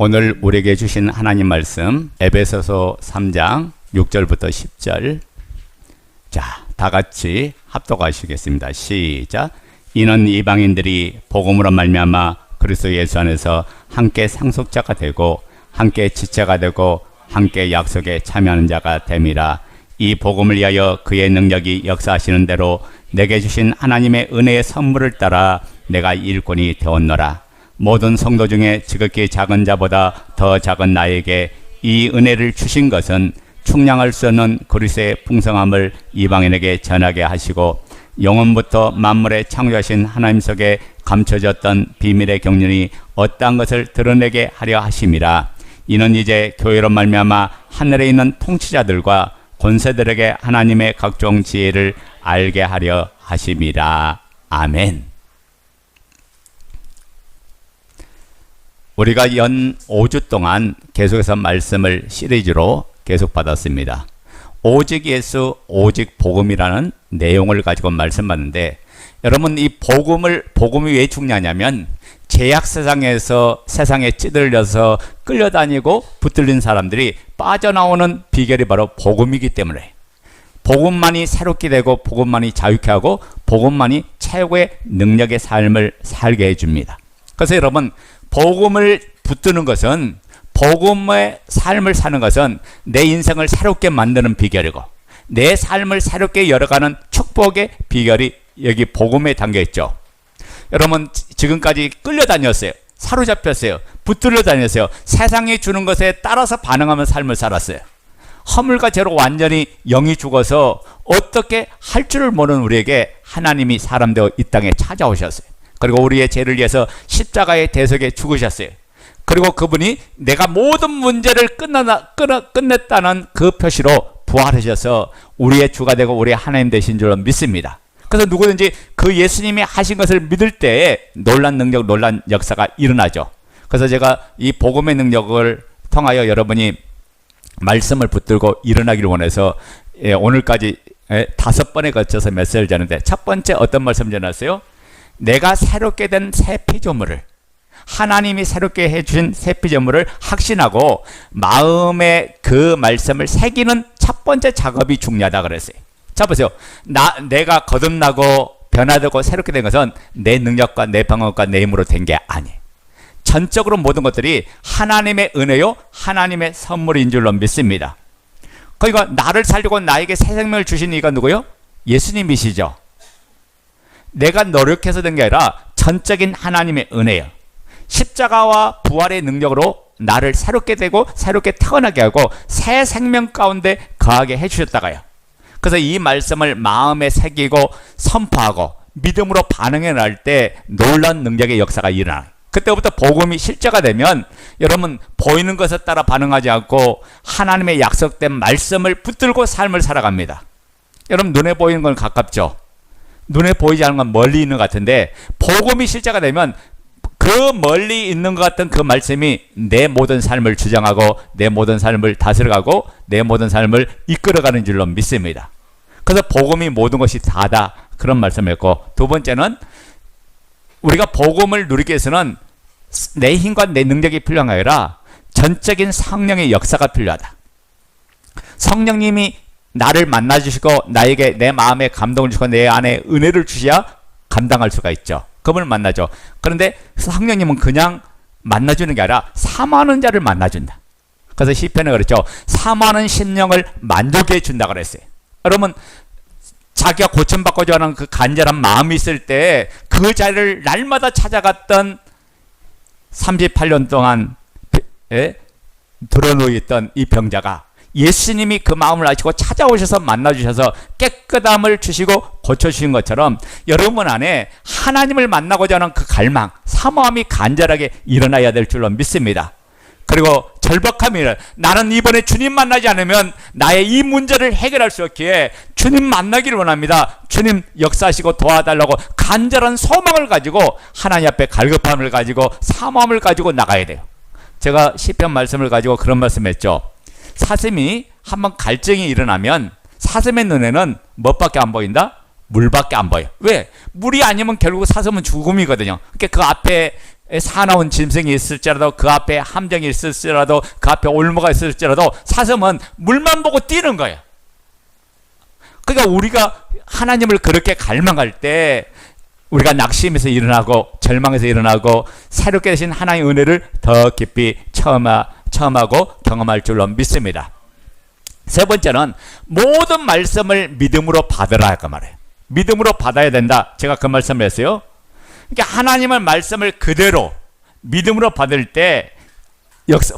오늘 우리에게 주신 하나님 말씀 에베소서 3장 6절부터 10절. 자, 다 같이 합독하시겠습니다. 시작. 이는 이방인들이 복음으로 말미암아 그리스도 예수 안에서 함께 상속자가 되고 함께 지체가 되고 함께 약속에 참여하는 자가 됨이라. 이 복음을 위하여 그의 능력이 역사하시는 대로 내게 주신 하나님의 은혜의 선물을 따라 내가 일꾼이 되었노라. 모든 성도 중에 지극히 작은 자보다 더 작은 나에게 이 은혜를 주신 것은 충량할 수 없는 그리스도의 풍성함을 이방인에게 전하게 하시고 영원부터 만물에 창조하신 하나님 속에 감춰졌던 비밀의 경륜이 어떠한 것을 드러내게 하려 하심이라. 이는 이제 교회로 말미암아 하늘에 있는 통치자들과 권세들에게 하나님의 각종 지혜를 알게 하려 하심이라. 아멘. 우리가 연 5주 동안 계속해서 말씀을 시리즈로 계속 받았습니다. 오직 예수, 오직 복음이라는 내용을 가지고 말씀 받는데, 여러분 이 복음이 왜 중요하냐면 죄악 세상에서 세상에 찌들려서 끌려다니고 붙들린 사람들이 빠져나오는 비결이 바로 복음이기 때문에, 복음만이 새롭게 되고 복음만이 자유케 하고 복음만이 최고의 능력의 삶을 살게 해줍니다. 그래서 여러분, 복음을 붙드는 것은, 복음의 삶을 사는 것은 내 인생을 새롭게 만드는 비결이고 내 삶을 새롭게 열어가는 축복의 비결이 여기 복음에 담겨있죠. 여러분 지금까지 끌려다녔어요. 사로잡혔어요. 붙들려 다녔어요. 세상이 주는 것에 따라서 반응하면 삶을 살았어요. 허물과 죄로 완전히 영이 죽어서 어떻게 할 줄을 모르는 우리에게 하나님이 사람 되어 이 땅에 찾아오셨어요. 그리고 우리의 죄를 위해서 십자가의 대속에 죽으셨어요. 그리고 그분이 내가 모든 문제를 끝냈다는 그 표시로 부활하셔서 우리의 주가 되고 우리의 하나님 되신 줄로 믿습니다. 그래서 누구든지 그 예수님이 하신 것을 믿을 때에 놀란 능력, 놀란 역사가 일어나죠. 그래서 제가 이 복음의 능력을 통하여 여러분이 말씀을 붙들고 일어나기를 원해서 오늘까지 5번에 걸쳐서 메시지를 전하는데, 첫 번째 어떤 말씀 전했어요? 내가 새롭게 된 새 피조물을, 하나님이 새롭게 해주신 새 피조물을 확신하고 마음에 그 말씀을 새기는 첫 번째 작업이 중요하다 그랬어요. 자 보세요. 내가 거듭나고 변화되고 새롭게 된 것은 내 능력과 내 방법과 내 힘으로 된 게 아니에요. 전적으로 모든 것들이 하나님의 은혜요, 하나님의 선물인 줄로 믿습니다. 그러니까 나를 살리고 나에게 새 생명을 주신 이가 누구요? 예수님이시죠. 내가 노력해서 된 게 아니라 전적인 하나님의 은혜예요. 십자가와 부활의 능력으로 나를 새롭게 되고 새롭게 태어나게 하고 새 생명 가운데 거하게 해주셨다가요. 그래서 이 말씀을 마음에 새기고 선포하고 믿음으로 반응해 나갈 때 놀라운 능력의 역사가 일어나요. 그때부터 복음이 실제가 되면 여러분 보이는 것에 따라 반응하지 않고 하나님의 약속된 말씀을 붙들고 삶을 살아갑니다. 여러분 눈에 보이는 건 가깝죠. 눈에 보이지 않는 건 멀리 있는 것 같은데, 복음이 실제가 되면 그 멀리 있는 것 같은 그 말씀이 내 모든 삶을 주장하고 내 모든 삶을 다스려가고 내 모든 삶을 이끌어가는 줄로 믿습니다. 그래서 복음이 모든 것이 다다, 그런 말씀이었고, 두 번째는 우리가 복음을 누리기 위해서는 내 힘과 내 능력이 필요한 게 아니라 전적인 성령의 역사가 필요하다. 성령님이 나를 만나주시고 나에게 내 마음에 감동을 주시고 내 안에 은혜를 주셔야 감당할 수가 있죠. 그분을 만나죠. 그런데 성령님은 그냥 만나주는 게 아니라 사모하는 자를 만나준다. 그래서 시편에 그랬죠. 사모하는 심령을 만족해 준다 그랬어요. 여러분 자기가 고침받고자 하는 그 간절한 마음이 있을 때 그 자리를 날마다 찾아갔던 38년 동안 드러누워 있던 이 병자가 예수님이 그 마음을 아시고 찾아오셔서 만나주셔서 깨끗함을 주시고 고쳐주신 것처럼 여러분 안에 하나님을 만나고자 하는 그 갈망, 사모함이 간절하게 일어나야 될 줄로 믿습니다. 그리고 절박함이 나는 이번에 주님 만나지 않으면 나의 이 문제를 해결할 수 없기에 주님 만나기를 원합니다. 주님 역사하시고 도와달라고 간절한 소망을 가지고 하나님 앞에 갈급함을 가지고 사모함을 가지고 나가야 돼요. 제가 시편 말씀을 가지고 그런 말씀했죠. 사슴이 한번 갈증이 일어나면 사슴의 눈에는 뭐밖에 안 보인다? 물밖에 안 보여. 왜? 물이 아니면 결국 사슴은 죽음이거든요. 그러니까 그 앞에 사나운 짐승이 있을지라도, 그 앞에 함정이 있을지라도, 그 앞에 올무가 있을지라도 사슴은 물만 보고 뛰는 거예요. 그러니까 우리가 하나님을 그렇게 갈망할 때 우리가 낙심해서 일어나고 절망해서 일어나고 새롭게 되신 하나님의 은혜를 더 깊이 체험하고 경험할 줄로 믿습니다. 세 번째는 모든 말씀을 믿음으로 받으라 그 말이에요. 믿음으로 받아야 된다. 제가 그 말씀을 했어요. 그러니까 하나님의 말씀을 그대로 믿음으로 받을 때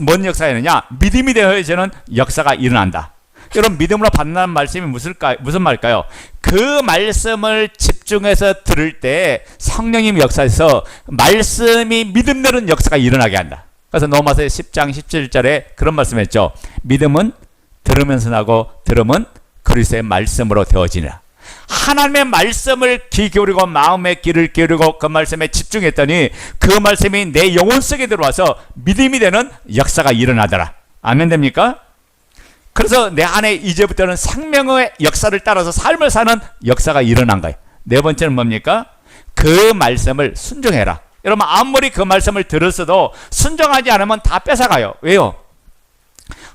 뭔 역사가 있느냐? 믿음이 되어야지는 역사가 일어난다. 여러분, 믿음으로 받는다는 말씀이 무슨 말일까요? 그 말씀을 집중해서 들을 때 성령님 역사에서 말씀이 믿음되는 역사가 일어나게 한다. 그래서 로마서 10장 17절에 그런 말씀했죠. 믿음은 들으면서 나고 들음은 그리스도의 말씀으로 되어지니라. 하나님의 말씀을 귀 기울이고 마음의 귀를 기울이고 그 말씀에 집중했더니 그 말씀이 내 영혼 속에 들어와서 믿음이 되는 역사가 일어나더라. 아멘 됩니까? 그래서 내 안에 이제부터는 생명의 역사를 따라서 삶을 사는 역사가 일어난 거예요. 네 번째는 뭡니까? 그 말씀을 순종해라. 여러분, 아무리 그 말씀을 들었어도 순종하지 않으면 다 뺏어가요. 왜요?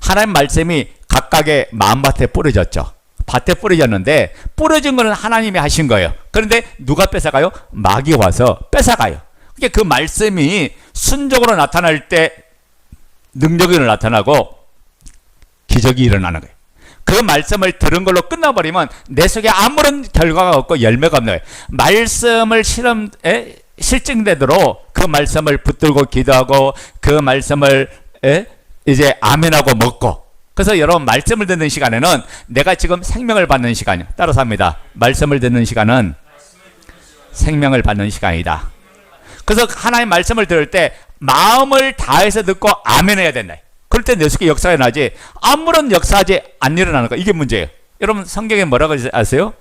하나님 말씀이 각각의 마음밭에 뿌려졌죠. 밭에 뿌려졌는데 뿌려진 거는 하나님이 하신 거예요. 그런데 누가 뺏어가요? 마귀 와서 뺏어가요. 그러니까 그 말씀이 순종으로 나타날 때 능력이 나타나고 기적이 일어나는 거예요. 그 말씀을 들은 걸로 끝나버리면 내 속에 아무런 결과가 없고 열매가 없는 거예요. 말씀을 실증되도록 그 말씀을 붙들고 기도하고 그 말씀을 이제 아멘하고 먹고. 그래서 여러분, 말씀을 듣는 시간에는 내가 지금 생명을 받는 시간이에요. 따라서 합니다. 말씀을 듣는 시간은 생명을 받는 시간이다. 그래서 하나님 말씀을 들을 때 마음을 다해서 듣고 아멘해야 된다. 그럴 때 내 속에 역사가 나지 아무런 역사하지 안 일어나는 거. 이게 문제예요. 여러분, 성경에 뭐라고 아세요?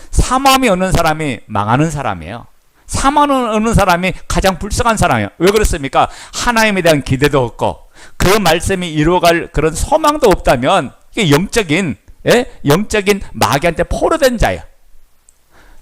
사모함이 없는 사람이 망하는 사람이에요. 사모함이 없는 사람이 가장 불쌍한 사람이에요. 왜 그렇습니까? 하나님에 대한 기대도 없고 그 말씀이 이루어갈 그런 소망도 없다면 이게 영적인 마귀한테 포로된 자예요.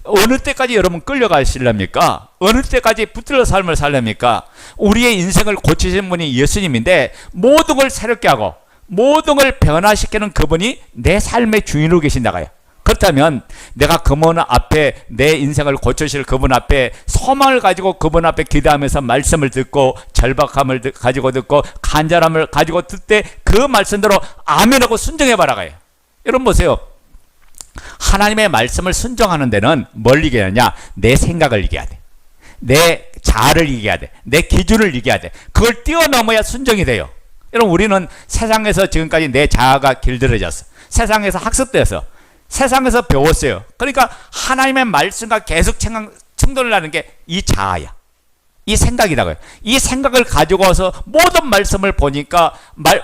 어느 때까지 여러분 끌려가시렵니까? 어느 때까지 붙들려 삶을 살렵니까? 우리의 인생을 고치신 분이 예수님인데 모든 걸 새롭게 하고 모든 걸 변화시키는 그분이 내 삶의 주인으로 계신다고요. 그렇다면 내가 그분 앞에 내 인생을 고치실 그분 앞에 소망을 가지고 그분 앞에 기도하면서 말씀을 듣고 절박함을 가지고 듣고 간절함을 가지고 듣 때 그 말씀대로 아멘하고 순종해봐라가요. 여러분 보세요. 하나님의 말씀을 순종하는 데는 뭘 이겨야 하냐? 내 생각을 이겨야 돼. 내 자아를 이겨야 돼. 내 기준을 이겨야 돼. 그걸 뛰어넘어야 순종이 돼요. 여러분, 우리는 세상에서 지금까지 내 자아가 길들여졌어. 세상에서 학습돼서 세상에서 배웠어요. 그러니까 하나님의 말씀과 계속 충돌을 하는 게 이 자아야. 이 생각이라고요. 이 생각을 가지고 와서 모든 말씀을 보니까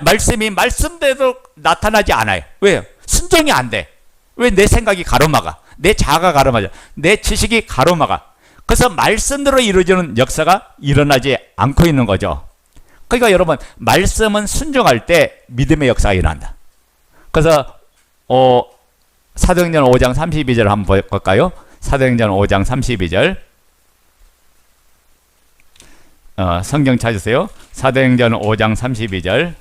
말씀이 말씀대로 나타나지 않아요. 왜요? 순종이 안 돼. 왜? 내 생각이 가로막아. 내 자아가 가로막아. 내 지식이 가로막아. 그래서 말씀대로 이루어지는 역사가 일어나지 않고 있는 거죠. 그러니까 여러분, 말씀은 순종할 때 믿음의 역사가 일어난다. 그래서 사도행전 5장 32절 한번 볼까요? 사도행전 5장 32절. 성경 찾으세요. 사도행전 5장 32절.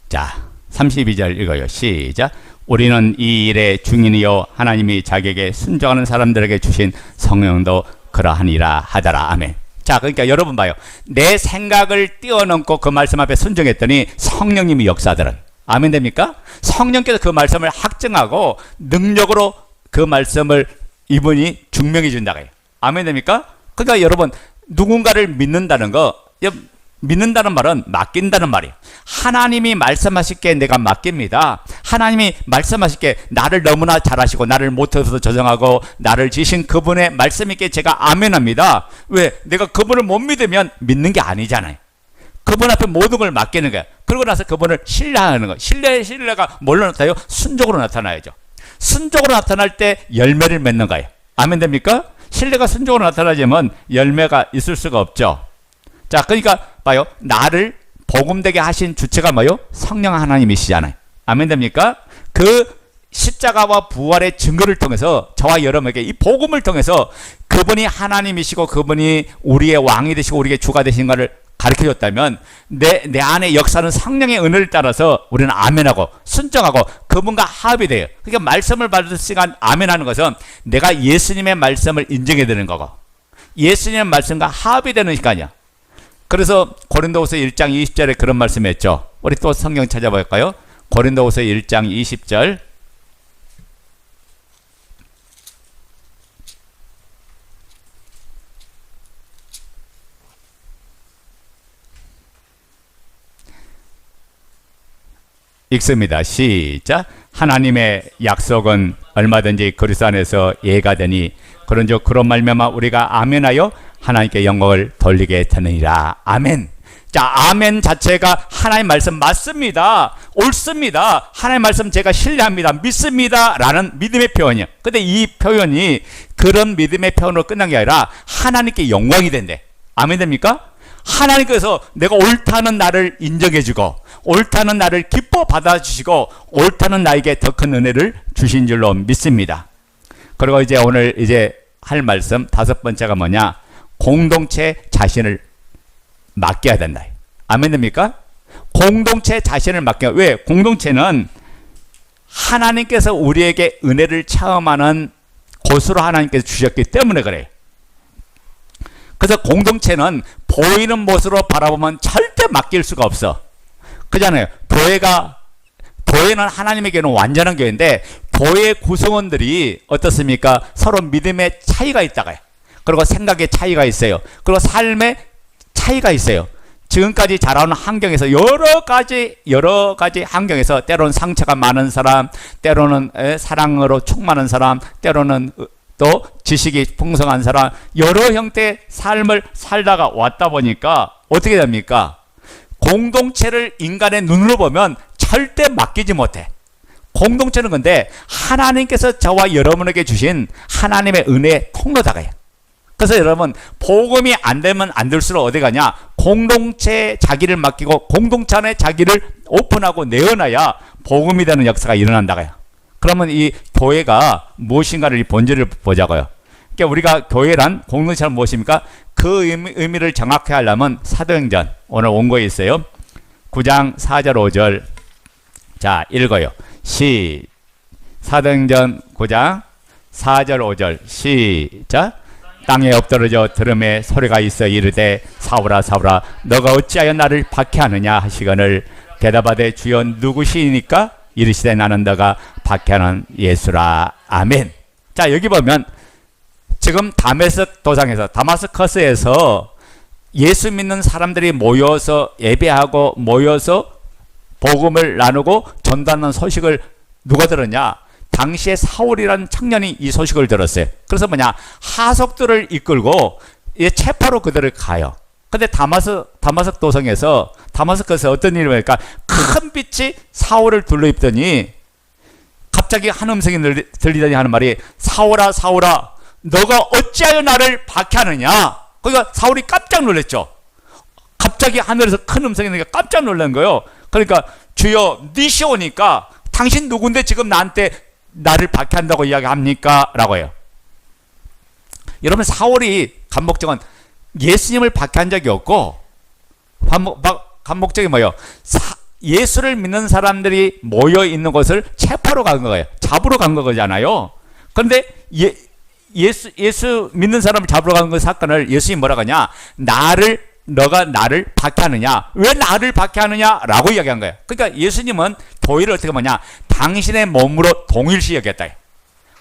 자, 32절 읽어요. 시작. 우리는 이 일의 중인이요 하나님이 자기에게 순종하는 사람들에게 주신 성령도 그러하니라 하더라. 아멘. 자, 그러니까 여러분 봐요. 내 생각을 뛰어넘고 그 말씀 앞에 순종했더니 성령님이 역사하더라. 아멘 됩니까? 성령께서 그 말씀을 확증하고 능력으로 그 말씀을 이분이 증명해 준다고요. 아멘 됩니까? 그러니까 여러분, 누군가를 믿는다는 거, 믿는다는 말은 맡긴다는 말이에요. 하나님이 말씀하실게 내가 맡깁니다. 하나님이 말씀하실게 나를 너무나 잘하시고 나를 못해서도 조정하고 나를 지신 그분의 말씀있게 제가 아멘합니다. 왜? 내가 그분을 못 믿으면 믿는 게 아니잖아요. 그분 앞에 모든 걸 맡기는 거예요. 그러고 나서 그분을 신뢰하는 거예요. 신뢰가 뭘로 나타나요? 순종으로 나타나야죠. 순종으로 나타날 때 열매를 맺는 거예요. 아멘 됩니까? 신뢰가 순종으로 나타나지만 열매가 있을 수가 없죠. 자, 그러니까 봐요. 나를 복음되게 하신 주체가 뭐요? 성령 하나님이시잖아요. 아멘 됩니까? 그 십자가와 부활의 증거를 통해서 저와 여러분에게 이 복음을 통해서 그분이 하나님이시고 그분이 우리의 왕이 되시고 우리의 주가 되신 것을 가르쳐줬다면 내 안에 역사는 성령의 은혜를 따라서 우리는 아멘하고 순종하고 그분과 합이 돼요. 그러니까 말씀을 받을 시간 아멘하는 것은 내가 예수님의 말씀을 인정해야 되는 거고 예수님의 말씀과 합이 되는 시간이야. 그래서 고린도후서 1장 20절에 그런 말씀했죠. 우리 또 성경 찾아볼까요? 고린도후서 1장 20절 읽습니다. 시작. 하나님의 약속은 얼마든지 그리스도 안에서 예가 되니 그런즉 그런 말미암아 우리가 아멘하여 하나님께 영광을 돌리게 되느니라. 아멘. 자, 아멘 자체가 하나님 말씀 맞습니다. 옳습니다. 하나님 말씀 제가 신뢰합니다. 믿습니다. 라는 믿음의 표현이에요. 근데 이 표현이 그런 믿음의 표현으로 끝난 게 아니라 하나님께 영광이 된대. 아멘 됩니까? 하나님께서 내가 옳다는 나를 인정해주고 옳다는 나를 기뻐 받아주시고 옳다는 나에게 더 큰 은혜를 주신 줄로 믿습니다. 그리고 이제 오늘 이제 할 말씀 다섯 번째가 뭐냐? 공동체 자신을 맡겨야 된다. 아멘 됩니까? 공동체 자신을 맡겨. 왜? 공동체는 하나님께서 우리에게 은혜를 체험하는 곳으로 하나님께서 주셨기 때문에 그래요. 그래서 공동체는 보이는 모습으로 바라보면 절대 맡길 수가 없어. 그잖아요. 교회는 하나님에게는 완전한 교회인데 교회 구성원들이 어떻습니까? 서로 믿음의 차이가 있다가요. 그리고 생각의 차이가 있어요. 그리고 삶의 차이가 있어요. 지금까지 자라온 환경에서 여러 가지 환경에서 때로는 상처가 많은 사람, 때로는 사랑으로 충만한 사람, 때로는 또 지식이 풍성한 사람, 여러 형태의 삶을 살다가 왔다 보니까 어떻게 됩니까? 공동체를 인간의 눈으로 보면 절대 맡기지 못해. 공동체는 근데 하나님께서 저와 여러분에게 주신 하나님의 은혜의 통로다가요. 그래서 여러분 복음이 안 되면 안 될수록 어디 가냐? 공동체에 자기를 맡기고 공동체 안에 자기를 오픈하고 내어놔야 복음이 되는 역사가 일어난다고요. 그러면 이 교회가 무엇인가를 이 본질을 보자고요. 그러니까 우리가 교회란 공동체란 무엇입니까? 그 의미를 정확히 하려면 사도행전 오늘 원고에 있어요. 9장 4절 5절 자 읽어요. 사도행전 9장 4절 5절 시작. 땅에 엎드러져 들음에 소리가 있어 이르되 사울아 사울아 너가 어찌하여 나를 박해하느냐 하시거늘 대답하되 주여 누구시니까 이르시되 나는 너가 박해하는 예수라. 아멘. 자 여기 보면 지금 다메섹 도상에서 다마스커스에서 예수 믿는 사람들이 모여서 예배하고 모여서 복음을 나누고 전도하는 소식을 누가 들었냐? 당시에 사울이라는 청년이 이 소식을 들었어요. 그래서 뭐냐? 하속들을 이끌고 체포로 그들을 가요. 근데 다마섹 도성에서 다마스커스에서 어떤 일이 보니까 큰 빛이 사울을 둘러입더니 갑자기 한 음성이 들리더니 하는 말이 사울아 사울아 너가 어찌하여 나를 박해하느냐. 그러니까 사울이 깜짝 놀랐죠. 갑자기 하늘에서 큰 음성이 나니까 깜짝 놀란 거예요. 그러니까 주여 니시오니까 당신 누군데 지금 나를 박해한다고 이야기합니까? 라고 해요. 여러분 사울이 간 목적은 예수님을 박해한 적이 없고 간 목적이 뭐예요? 예수를 믿는 사람들이 모여 있는 곳을 체포로 간 거예요. 잡으러 간 거잖아요. 그런데 예수 믿는 사람을 잡으러 간 그 사건을 예수님이 뭐라고 하냐? 너가 나를 박해하느냐? 왜 나를 박해하느냐? 라고 이야기한 거예요. 그러니까 예수님은 교회를 어떻게 보냐? 당신의 몸으로 동일시 여겼다.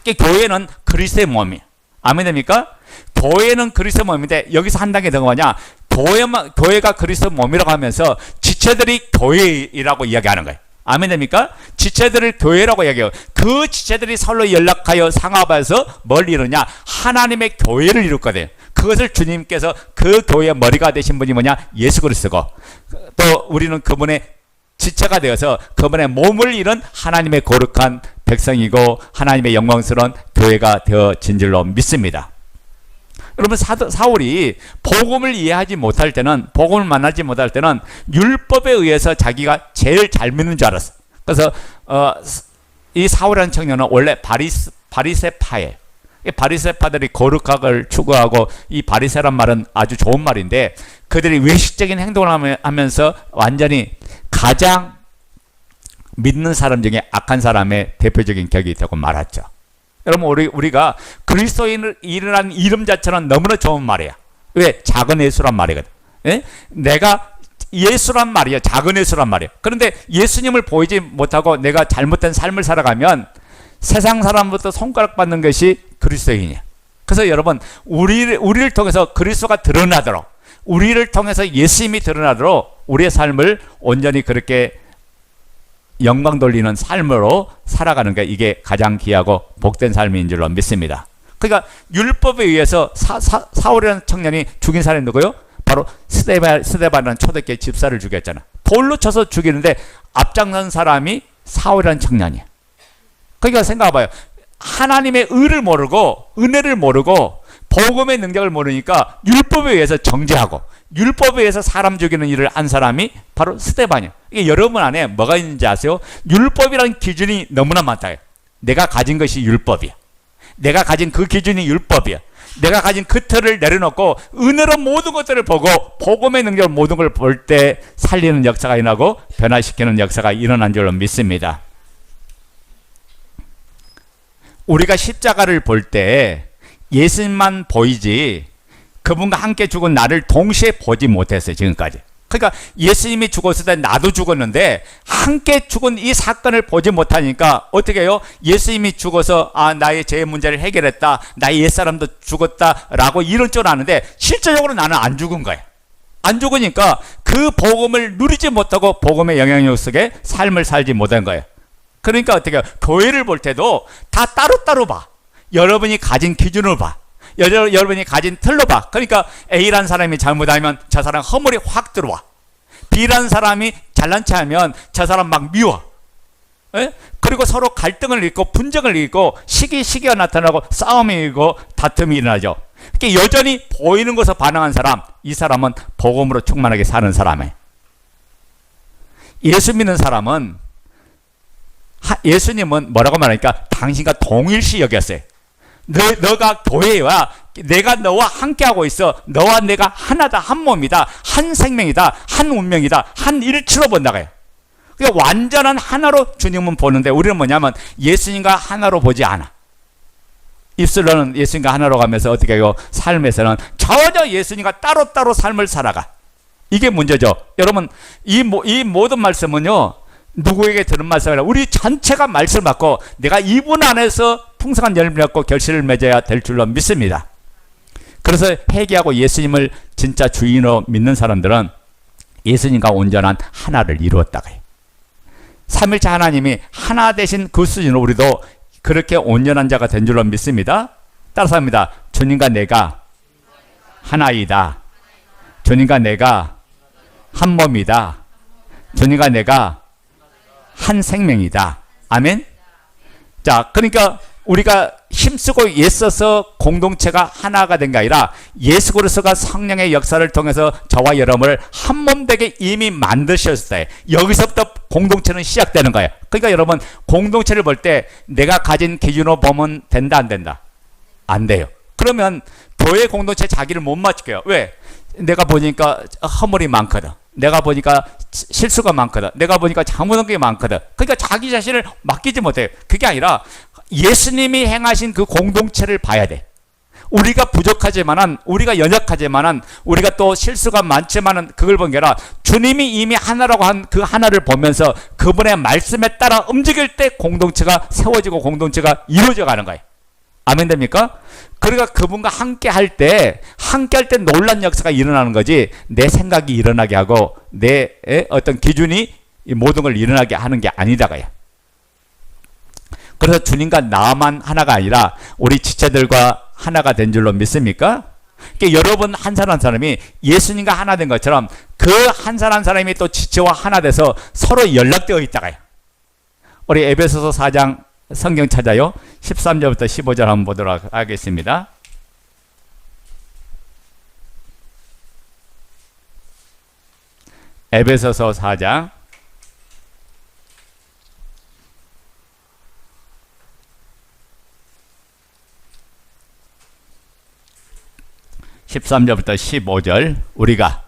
그러니까 교회는 그리스도의 몸이에요. 아멘 됩니까? 교회는 그리스도의 몸인데 여기서 한 단계 더 뭐냐? 교회가 그리스도의 몸이라고 하면서 지체들이 교회이라고 이야기하는 거예요. 아멘 됩니까? 지체들을 교회라고 이야기해요. 그 지체들이 서로 연락하여 상합해서 뭘 이루냐? 하나님의 교회를 이뤘거든요. 그것을 주님께서 그 교회의 머리가 되신 분이 뭐냐? 예수 그리스도고 또 우리는 그분의 지체가 되어서 그분의 몸을 이룬 하나님의 거룩한 백성이고 하나님의 영광스러운 교회가 되어진 줄로 믿습니다. 여러분, 사울이 복음을 이해하지 못할 때는, 복음을 만나지 못할 때는 율법에 의해서 자기가 제일 잘 믿는 줄 알았어. 그래서 이 사울이라는 청년은 원래 바리새파예요. 바리새파들이 거룩학을 추구하고, 이 바리새란 말은 아주 좋은 말인데, 그들이 외식적인 행동을 하면서 완전히 가장 믿는 사람 중에 악한 사람의 대표적인 격이 되고 말았죠. 여러분, 우리가 그리스도인이라는 이름 자체는 너무나 좋은 말이야. 왜? 작은 예수란 말이거든. 예? 내가 예수란 말이야. 작은 예수란 말이야. 그런데 예수님을 보이지 못하고 내가 잘못된 삶을 살아가면 세상 사람부터 손가락 받는 것이 그리스도인이야. 그래서 여러분, 우리를 통해서 그리스도가 드러나도록, 우리를 통해서 예수님이 드러나도록 우리의 삶을 온전히 그렇게 영광 돌리는 삶으로 살아가는 게, 이게 가장 귀하고 복된 삶인 줄로 믿습니다. 그러니까 율법에 의해서 사울이라는 청년이 죽인 사람이 누구요? 바로 스데반이라는 초대교회 집사를 죽였잖아. 돌로 쳐서 죽이는데 앞장선 사람이 사울이라는 청년이야. 그러니까 생각해봐요. 하나님의 의를 모르고, 은혜를 모르고, 복음의 능력을 모르니까 율법에 의해서 정죄하고, 율법에 의해서 사람 죽이는 일을 한 사람이 바로 스데반이야. 이게 여러분 안에 뭐가 있는지 아세요? 율법이라는 기준이 너무나 많다. 내가 가진 것이 율법이야. 내가 가진 그 기준이 율법이야. 내가 가진 그 틀을 내려놓고 은혜로 모든 것들을 보고 복음의 능력을 모든 걸 볼 때 살리는 역사가 일어나고 변화시키는 역사가 일어난 줄로 믿습니다. 우리가 십자가를 볼 때 예수님만 보이지 그분과 함께 죽은 나를 동시에 보지 못했어요, 지금까지. 그러니까 예수님이 죽었을 때 나도 죽었는데 함께 죽은 이 사건을 보지 못하니까 어떻게 해요? 예수님이 죽어서 나의 죄의 문제를 해결했다, 나의 옛사람도 죽었다라고 이럴 줄 아는데 실제적으로 나는 안 죽은 거예요. 안 죽으니까 그 복음을 누리지 못하고 복음의 영향력 속에 삶을 살지 못한 거예요. 그러니까 어떻게 해요? 교회를 볼 때도 다 따로따로 봐. 여러분이 가진 기준을 봐. 여러분이 가진 틀로 봐. 그러니까 A라는 사람이 잘못하면 저 사람 허물이 확 들어와. B라는 사람이 잘난 체 하면 저 사람 막 미워. 에? 그리고 서로 갈등을 일으키고 분쟁을 일으키고 시기가 나타나고 싸움이 일고 다툼이 일어나죠. 그러니까 여전히 보이는 것에 반응한 사람, 이 사람은 복음으로 충만하게 사는 사람이에요. 예수 믿는 사람은, 예수님은 뭐라고 말하니까 당신과 동일시 여겼어요. 너가 교회와 내가 너와 함께하고 있어. 너와 내가 하나다, 한 몸이다, 한 생명이다, 한 운명이다, 한 일치로 본다고요. 그러니까 완전한 하나로 주님은 보는데 우리는 뭐냐면 예수님과 하나로 보지 않아. 입술로는 예수님과 하나로 가면서 어떻게 해요? 삶에서는 전혀 예수님과 따로따로 삶을 살아가. 이게 문제죠. 여러분, 이 모든 말씀은요, 누구에게 들은 말씀이 아니라 우리 전체가 말씀을 받고 내가 이분 안에서 풍성한 열매를 갖고 결실을 맺어야 될 줄로 믿습니다. 그래서 회개하고 예수님을 진짜 주인으로 믿는 사람들은 예수님과 온전한 하나를 이루었다고 해요. 삼일체 하나님이 하나 되신 그 수준으로 우리도 그렇게 온전한 자가 된 줄로 믿습니다. 따라서 합니다. 주님과 내가 하나이다. 주님과 내가 한 몸이다. 주님과 내가 한 생명이다. 아멘. 자, 그러니까 우리가 힘쓰고 애써서 공동체가 하나가 된 게 아니라 예수 그리스도가 성령의 역사를 통해서 저와 여러분을 한 몸 되게 이미 만드셨어요. 여기서부터 공동체는 시작되는 거예요. 그러니까 여러분, 공동체를 볼 때 내가 가진 기준으로 보면 된다, 안 된다? 안 돼요. 그러면 교회 공동체 자기를 못 맞춰요. 왜? 내가 보니까 허물이 많거든. 내가 보니까 실수가 많거든. 내가 보니까 잘못한 게 많거든. 그러니까 자기 자신을 맡기지 못해요. 그게 아니라 예수님이 행하신 그 공동체를 봐야 돼. 우리가 부족하지만은, 우리가 연약하지만은, 우리가 또 실수가 많지만은 그걸 본 게 아니라 주님이 이미 하나라고 한 그 하나를 보면서 그분의 말씀에 따라 움직일 때 공동체가 세워지고 공동체가 이루어져 가는 거예요. 아멘 됩니까? 그러니까 그분과 함께 할 때 놀란 역사가 일어나는 거지, 내 생각이 일어나게 하고 내 어떤 기준이 모든 걸 일어나게 하는 게 아니다가요. 그래서 주님과 나만 하나가 아니라 우리 지체들과 하나가 된 줄로 믿습니까? 그러니까 여러분 한 사람 한 사람이 예수님과 하나 된 것처럼 그 한 사람 한 사람이 또 지체와 하나 돼서 서로 연락되어 있다가요. 우리 에베소서 4장 성경 찾아요. 13절부터 15절 한번 보도록 하겠습니다. 에베소서 4장 13절부터 15절 우리가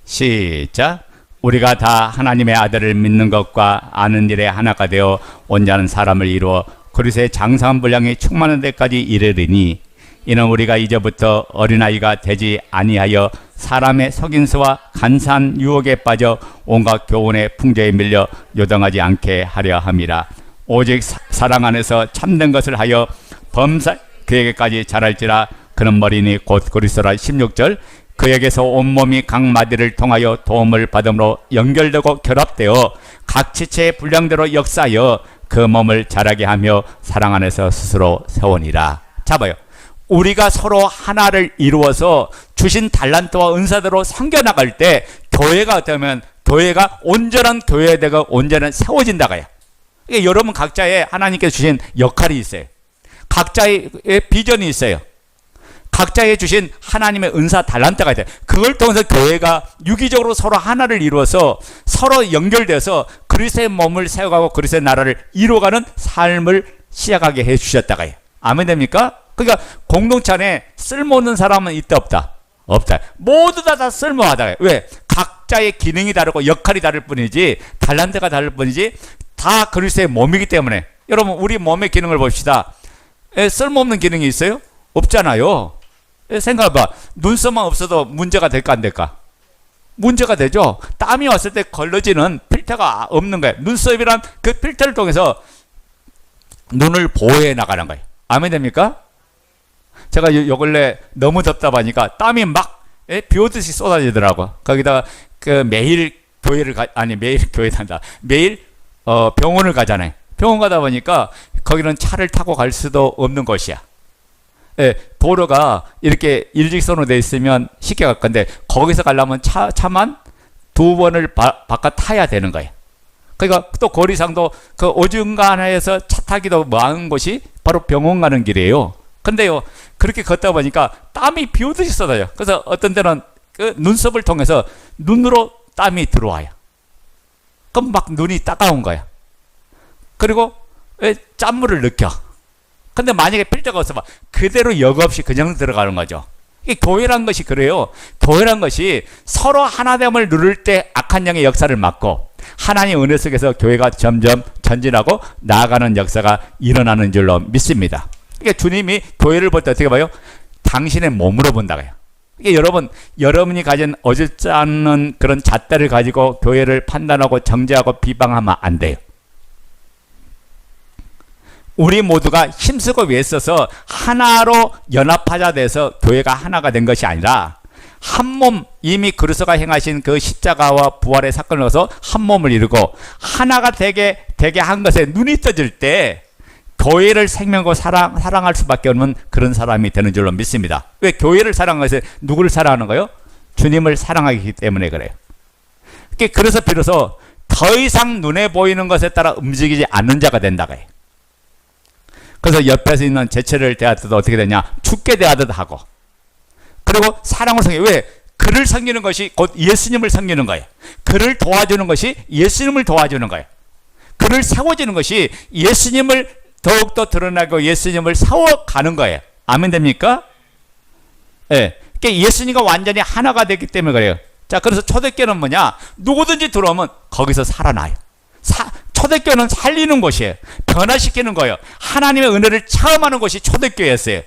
시작 우리가 다 하나님의 아들을 믿는 것과 아는 일에 하나가 되어 온전한 사람을 이루어 그리스도의 장성한 분량이 충만한 데까지 이르리니 이는 우리가 이제부터 어린아이가 되지 아니하여 사람의 속임수와 간사한 유혹에 빠져 온갖 교훈의 풍조에 밀려 요동하지 않게 하려 함이라. 오직 사랑 안에서 참된 것을 하여 범사에 그에게까지 자랄지라. 그는 머리니 곧 그리스도라. 16절 그에게서 온몸이 각 마디를 통하여 도움을 받음으로 연결되고 결합되어 각 지체의 분량대로 역사하여 그 몸을 자라게 하며 사랑 안에서 스스로 세우니라. 잡아요. 우리가 서로 하나를 이루어서 주신 달란트와 은사대로 섬겨나갈 때 교회가 어쩌면 교회가 온전한 교회되고 온전한 세워진다가요. 여러분 각자의 하나님께서 주신 역할이 있어요. 각자의 비전이 있어요. 각자의 주신 하나님의 은사 달란트가 있어요. 그걸 통해서 교회가 유기적으로 서로 하나를 이루어서 서로 연결돼서 그리스도의 몸을 세워가고 그리스도의 나라를 이루어가는 삶을 시작하게 해주셨다가요. 아멘 됩니까? 그러니까 공동체 안에 쓸모없는 사람은 있다 없다? 없다. 모두 다 쓸모하다. 왜? 각자의 기능이 다르고 역할이 다를 뿐이지 달란트가 다를 뿐이지 다 그리스도의 몸이기 때문에. 여러분 우리 몸의 기능을 봅시다. 쓸모없는 기능이 있어요? 없잖아요. 생각해봐. 눈썹만 없어도 문제가 될까 안 될까? 문제가 되죠. 땀이 왔을 때 걸러지는 필터가 없는 거예요. 눈썹이란 그 필터를 통해서 눈을 보호해 나가는 거예요. 아멘 됩니까? 제가 요 근래 너무 답답하니까 땀이 막 비오듯이 쏟아지더라고. 거기다가 그 매일 병원을 가잖아요. 병원 가다 보니까 거기는 차를 타고 갈 수도 없는 곳이야. 도로가 이렇게 일직선으로 되어 있으면 쉽게 갈 건데 거기서 가려면 차만 2번을 바깥 타야 되는 거예요. 그러니까 또 거리상도 그 오중간에서 차 타기도 많은 곳이 바로 병원 가는 길이에요. 근데요 그렇게 걷다 보니까 땀이 비오듯이 쏟아요. 그래서 어떤 때는 그 눈썹을 통해서 눈으로 땀이 들어와요. 그럼 막 눈이 따가운 거야. 그리고 짠물을 느껴. 근데 만약에 필터가 없으면 그대로 역 없이 그냥 들어가는 거죠. 이 교회란 것이 그래요. 교회란 것이 서로 하나됨을 누릴 때 악한 영의 역사를 막고 하나님의 은혜 속에서 교회가 점점 전진하고 나아가는 역사가 일어나는 줄로 믿습니다. 그러니까 주님이 교회를 볼 때 어떻게 봐요? 당신의 몸으로 본다고요. 그러니까 여러분이 가진 어질지 않는 그런 잣대를 가지고 교회를 판단하고 정죄하고 비방하면 안 돼요. 우리 모두가 힘쓰고 애써서 하나로 연합하자 돼서 교회가 하나가 된 것이 아니라 한 몸, 이미 그리스도가 행하신 그 십자가와 부활의 사건을 넣어서 한 몸을 이루고 하나가 되게 한 것에 눈이 떠질 때 교회를 생명과 사랑할 수밖에 없는 그런 사람이 되는 줄로 믿습니다. 왜? 교회를 사랑하는 것은 누구를 사랑하는 거예요? 주님을 사랑하기 때문에 그래요. 그래서 비로소 더 이상 눈에 보이는 것에 따라 움직이지 않는 자가 된다고 해요. 그래서 옆에서 있는 제철을 대하듯 어떻게 되냐? 죽게 대하듯 하고. 그리고 사랑을 섬겨. 왜? 그를 섬기는 것이 곧 예수님을 섬기는 거예요. 그를 도와주는 것이 예수님을 도와주는 거예요. 그를 세워주는 것이 예수님을 더욱더 드러나고 예수님을 세워가는 거예요. 아멘 됩니까? 예. 그러니까 예수님과 완전히 하나가 됐기 때문에 그래요. 자, 그래서 초대교회는 뭐냐? 누구든지 들어오면 거기서 살아나요. 초대교회는 살리는 곳이에요. 변화시키는 거예요. 하나님의 은혜를 체험하는 것이 초대교회였어요.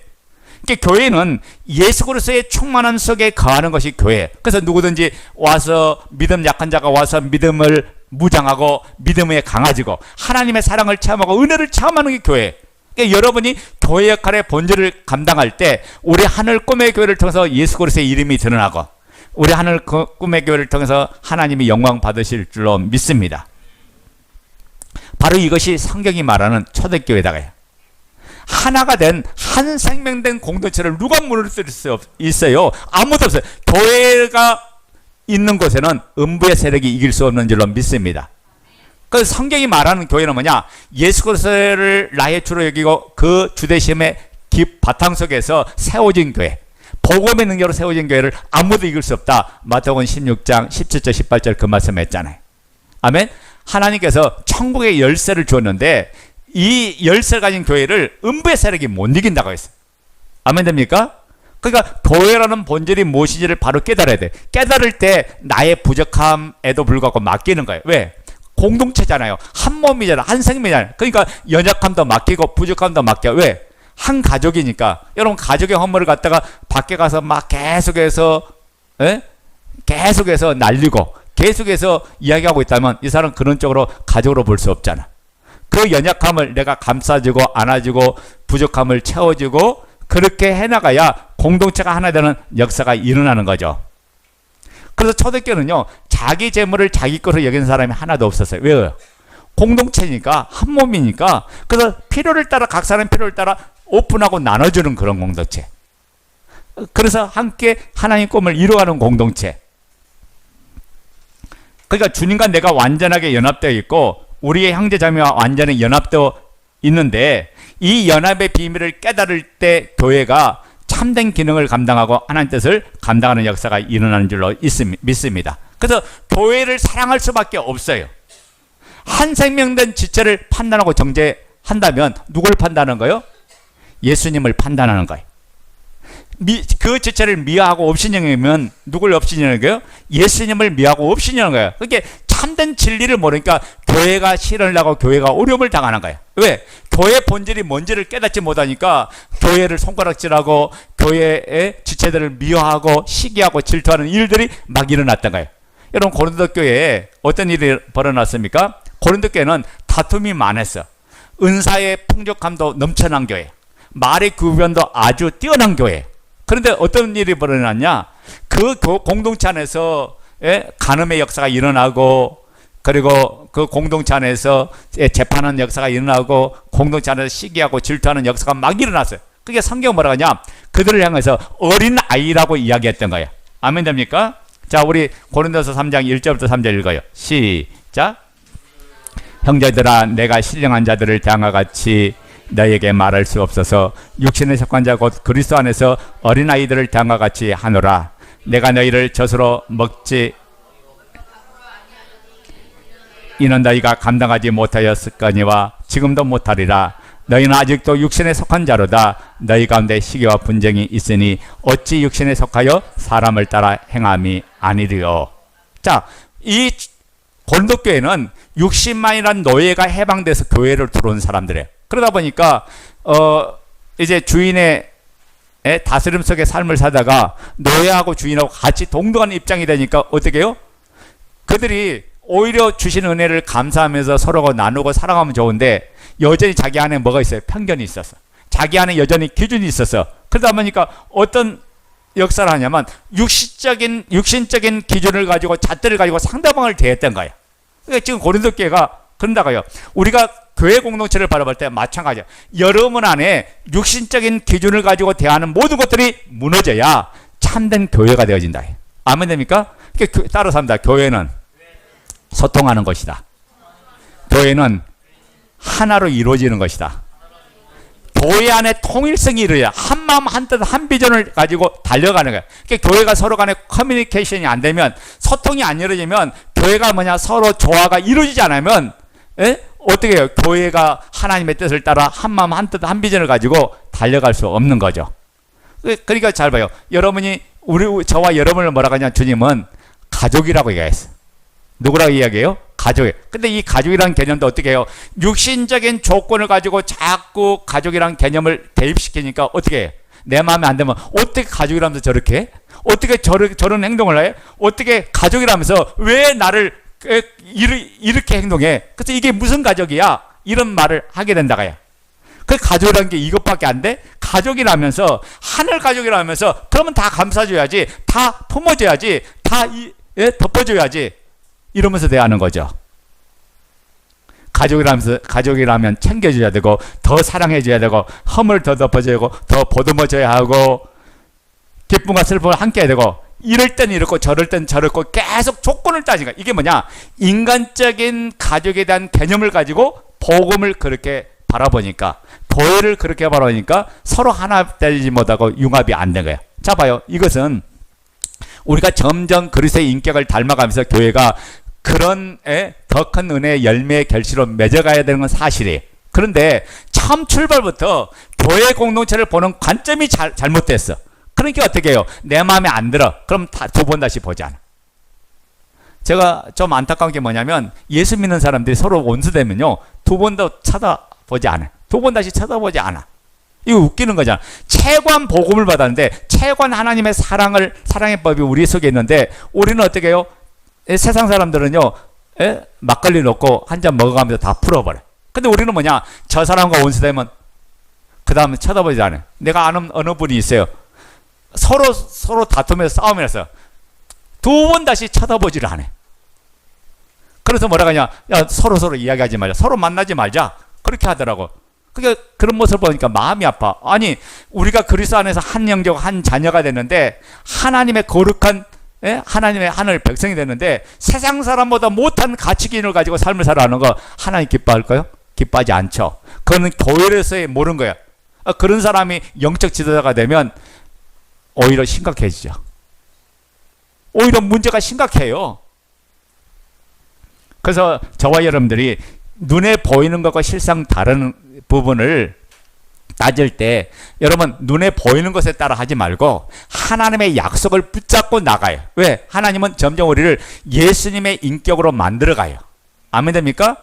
그러니까 교회는 예수 그리스도의 충만함 속에 거하는 것이 교회. 그래서 누구든지 와서 믿음 약한 자가 와서 믿음을 무장하고 믿음에 강해지고 하나님의 사랑을 체험하고 은혜를 체험하는 게 교회. 그러니까 여러분이 교회 역할의 본질을 감당할 때 우리 하늘 꿈의 교회를 통해서 예수 그리스도의 이름이 드러나고 우리 하늘 꿈의 교회를 통해서 하나님이 영광 받으실 줄로 믿습니다. 바로 이것이 성경이 말하는 초대교회다가요. 하나가 된 한 생명된 공동체를 누가 무너뜨릴 수 있어요? 아무도 없어요. 교회가 있는 곳에는 음부의 세력이 이길 수 없는 줄로 믿습니다. 그 성경이 말하는 교회는 뭐냐? 예수 그리스도를 나의 주로 여기고 그 주되심의 바탕 속에서 세워진 교회, 복음의 능력으로 세워진 교회를 아무도 이길 수 없다. 마태복음 16장 17절 18절 그 말씀 했잖아요. 아멘. 하나님께서 천국의 열쇠를 주었는데 이 열쇠를 가진 교회를 음부의 세력이 못 이긴다고 했어요. 아멘 됩니까? 그러니까 교회라는 본질이 무엇인지를 바로 깨달아야 돼. 깨달을 때 나의 부족함에도 불구하고 맡기는 거예요. 왜? 공동체잖아요. 한 몸이잖아. 한 생명이잖아요. 그러니까 연약함도 맡기고 부족함도 맡겨. 왜? 한 가족이니까. 여러분 가족의 허물을 갖다가 밖에 가서 막 계속해서 날리고 계속해서 이야기하고 있다면 이 사람은 그런 쪽으로 가족으로 볼 수 없잖아. 그 연약함을 내가 감싸주고 안아주고 부족함을 채워주고 그렇게 해나가야 공동체가 하나 되는 역사가 일어나는 거죠. 그래서 초대교회는요, 자기 재물을 자기 것으로 여기는 사람이 하나도 없었어요. 왜요? 공동체니까, 한 몸이니까. 그래서 필요를 따라, 각 사람 필요를 따라 오픈하고 나눠주는 그런 공동체. 그래서 함께 하나님 꿈을 이루어가는 공동체. 그러니까 주님과 내가 완전하게 연합되어 있고 우리의 형제자매와 완전히 연합되어 있는데 이 연합의 비밀을 깨달을 때 교회가 참된 기능을 감당하고 하나님 뜻을 감당하는 역사가 일어나는 줄로 믿습니다. 그래서 교회를 사랑할 수밖에 없어요. 한 생명된 지체를 판단하고 정죄한다면 누굴 판단하는 거예요? 예수님을 판단하는 거예요. 그 지체를 미워하고 업신여기면 누굴 업신여기는 거예요? 예수님을 미워하고 업신여기는 거예요. 그게 참된 진리를 모르니까 교회가 실현을 하고 교회가 어려움을 당하는 거예요. 왜? 교회 본질이 뭔지를 깨닫지 못하니까 교회를 손가락질하고 교회의 지체들을 미워하고 시기하고 질투하는 일들이 막 일어났던 거예요. 여러분 고린도 교회에 어떤 일이 벌어났습니까? 고린도 교회는 다툼이 많았어. 은사의 풍족함도 넘쳐난 교회, 말의 구변도 아주 뛰어난 교회. 그런데 어떤 일이 벌어났냐? 그 공동체 안에서 간음의 역사가 일어나고 그리고 그 공동체 안에서 재판하는 역사가 일어나고 공동체 안에서 시기하고 질투하는 역사가 막 일어났어요. 그게 성경 뭐라고 하냐? 그들을 향해서 어린 아이라고 이야기했던 거예요. 아멘 됩니까? 자, 우리 고린도서 3장 1절부터 3절 읽어요. 시작. 형제들아, 내가 신령한 자들을 대항과 같이 너에게 말할 수 없어서 육신에 속한 자 곧 그리스도 안에서 어린아이들을 대항과 같이 하노라. 내가 너희를 젖으로 먹지 이는 너희가 감당하지 못하였을거니와 지금도 못하리라. 너희는 아직도 육신에 속한 자로다. 너희 가운데 시기와 분쟁이 있으니 어찌 육신에 속하여 사람을 따라 행함이 아니리요. 자, 이 고린도 교회는 육신만이란 노예가 해방돼서 교회를 들어온 사람들이에요. 그러다 보니까 이제 주인의 다스림 속의 삶을 사다가 노예하고 주인하고 같이 동등한 입장이 되니까 어떻게 해요? 그들이 오히려 주신 은혜를 감사하면서 서로가 나누고 살아가면 좋은데 여전히 자기 안에 뭐가 있어요? 편견이 있었어. 자기 안에 여전히 기준이 있었어. 그러다 보니까 어떤 역사를 하냐면 육신적인 기준을 가지고 잣대를 가지고 상대방을 대했던 거예요. 그러니까 지금 고린도 교회가 그런다고요. 우리가 교회 공동체를 바라볼 때 마찬가지야. 여러분 안에 육신적인 기준을 가지고 대하는 모든 것들이 무너져야 참된 교회가 되어진다. 아멘 됩니까? 따라서 합니다. 교회는 소통하는 것이다. 교회는 하나로 이루어지는 것이다. 교회 안에 통일성이 이루어야 한 마음 한 뜻 한 비전을 가지고 달려가는 거예요. 그러니까 교회가 서로 간에 커뮤니케이션이 안 되면, 소통이 안 이루어지면, 교회가 뭐냐 서로 조화가 이루어지지 않으면 어떻게 해요? 교회가 하나님의 뜻을 따라 한 마음 한 뜻 한 비전을 가지고 달려갈 수 없는 거죠. 그러니까 잘 봐요. 여러분이 저와 여러분을 뭐라고 하냐? 주님은 가족이라고 얘기했어요. 누구라고 이야기해요? 가족이에요. 근데 이 가족이라는 개념도 어떻게 해요? 육신적인 조건을 가지고 자꾸 가족이라는 개념을 대입시키니까 어떻게 해요? 내 마음에 안 들면 어떻게 가족이라면서 저렇게 해? 어떻게 저런 행동을 해? 어떻게 가족이라면서 왜 나를 이렇게 행동해? 그래서 이게 무슨 가족이야? 이런 말을 하게 된다고요. 그 가족이라는 게 이것밖에 안 돼? 가족이라면서, 하늘 가족이라면서, 그러면 다 감싸줘야지, 다 품어줘야지, 다 덮어줘야지, 이러면서 대하는 거죠. 가족이라면 챙겨줘야 되고, 더 사랑해줘야 되고, 허물 더 덮어줘야 되고, 더 보듬어줘야 하고, 기쁨과 슬픔을 함께 해야 되고, 이럴 땐 이렇고 저럴 땐 저렇고 계속 조건을 따지니까 이게 뭐냐? 인간적인 가족에 대한 개념을 가지고 복음을 그렇게 바라보니까, 교회를 그렇게 바라보니까 서로 하나 되지 못하고 융합이 안 된 거예요. 자 봐요. 이것은 우리가 점점 그리스도의 인격을 닮아가면서 교회가 그런 더 큰 은혜의 열매의 결실로 맺어가야 되는 건 사실이에요. 그런데 처음 출발부터 교회 공동체를 보는 관점이 잘못됐어. 그러니까 어떻게 해요? 내 마음에 안 들어. 그럼 두 번 다시 보지 않아. 제가 좀 안타까운 게 뭐냐면 예수 믿는 사람들이 서로 원수되면요, 두 번 더 쳐다보지 않아요. 두 번 다시 쳐다보지 않아. 이거 웃기는 거잖아. 최고한 복음을 받았는데 최고한 하나님의 사랑의 법이 우리 속에 있는데 우리는 어떻게 해요? 세상 사람들은요, 막걸리 넣고 한 잔 먹어가면서 다 풀어버려. 근데 우리는 뭐냐? 저 사람과 원수되면 그 다음에 쳐다보지 않아요. 내가 아는 어느 분이 있어요. 서로 다투면서 싸우면서 두 번 다시 쳐다보지를 않아요. 그래서 뭐라고 하냐? 야, 서로 이야기하지 말자. 서로 만나지 말자. 그렇게 하더라고. 그러니까 그런 모습을 보니까 마음이 아파. 아니, 우리가 그리스도 안에서 한 영적 한 자녀가 됐는데 하나님의 거룩한 하나님의 하늘 백성이 됐는데 세상 사람보다 못한 가치기준을 가지고 삶을 살아가는 거 하나님 기뻐할까요? 기뻐하지 않죠. 그거는 교회에서의 모르는 거야. 그런 사람이 영적 지도자가 되면 오히려 심각해지죠. 오히려 문제가 심각해요. 그래서 저와 여러분들이 눈에 보이는 것과 실상 다른 부분을 따질 때 여러분 눈에 보이는 것에 따라 하지 말고 하나님의 약속을 붙잡고 나가요. 왜? 하나님은 점점 우리를 예수님의 인격으로 만들어가요. 아멘 됩니까?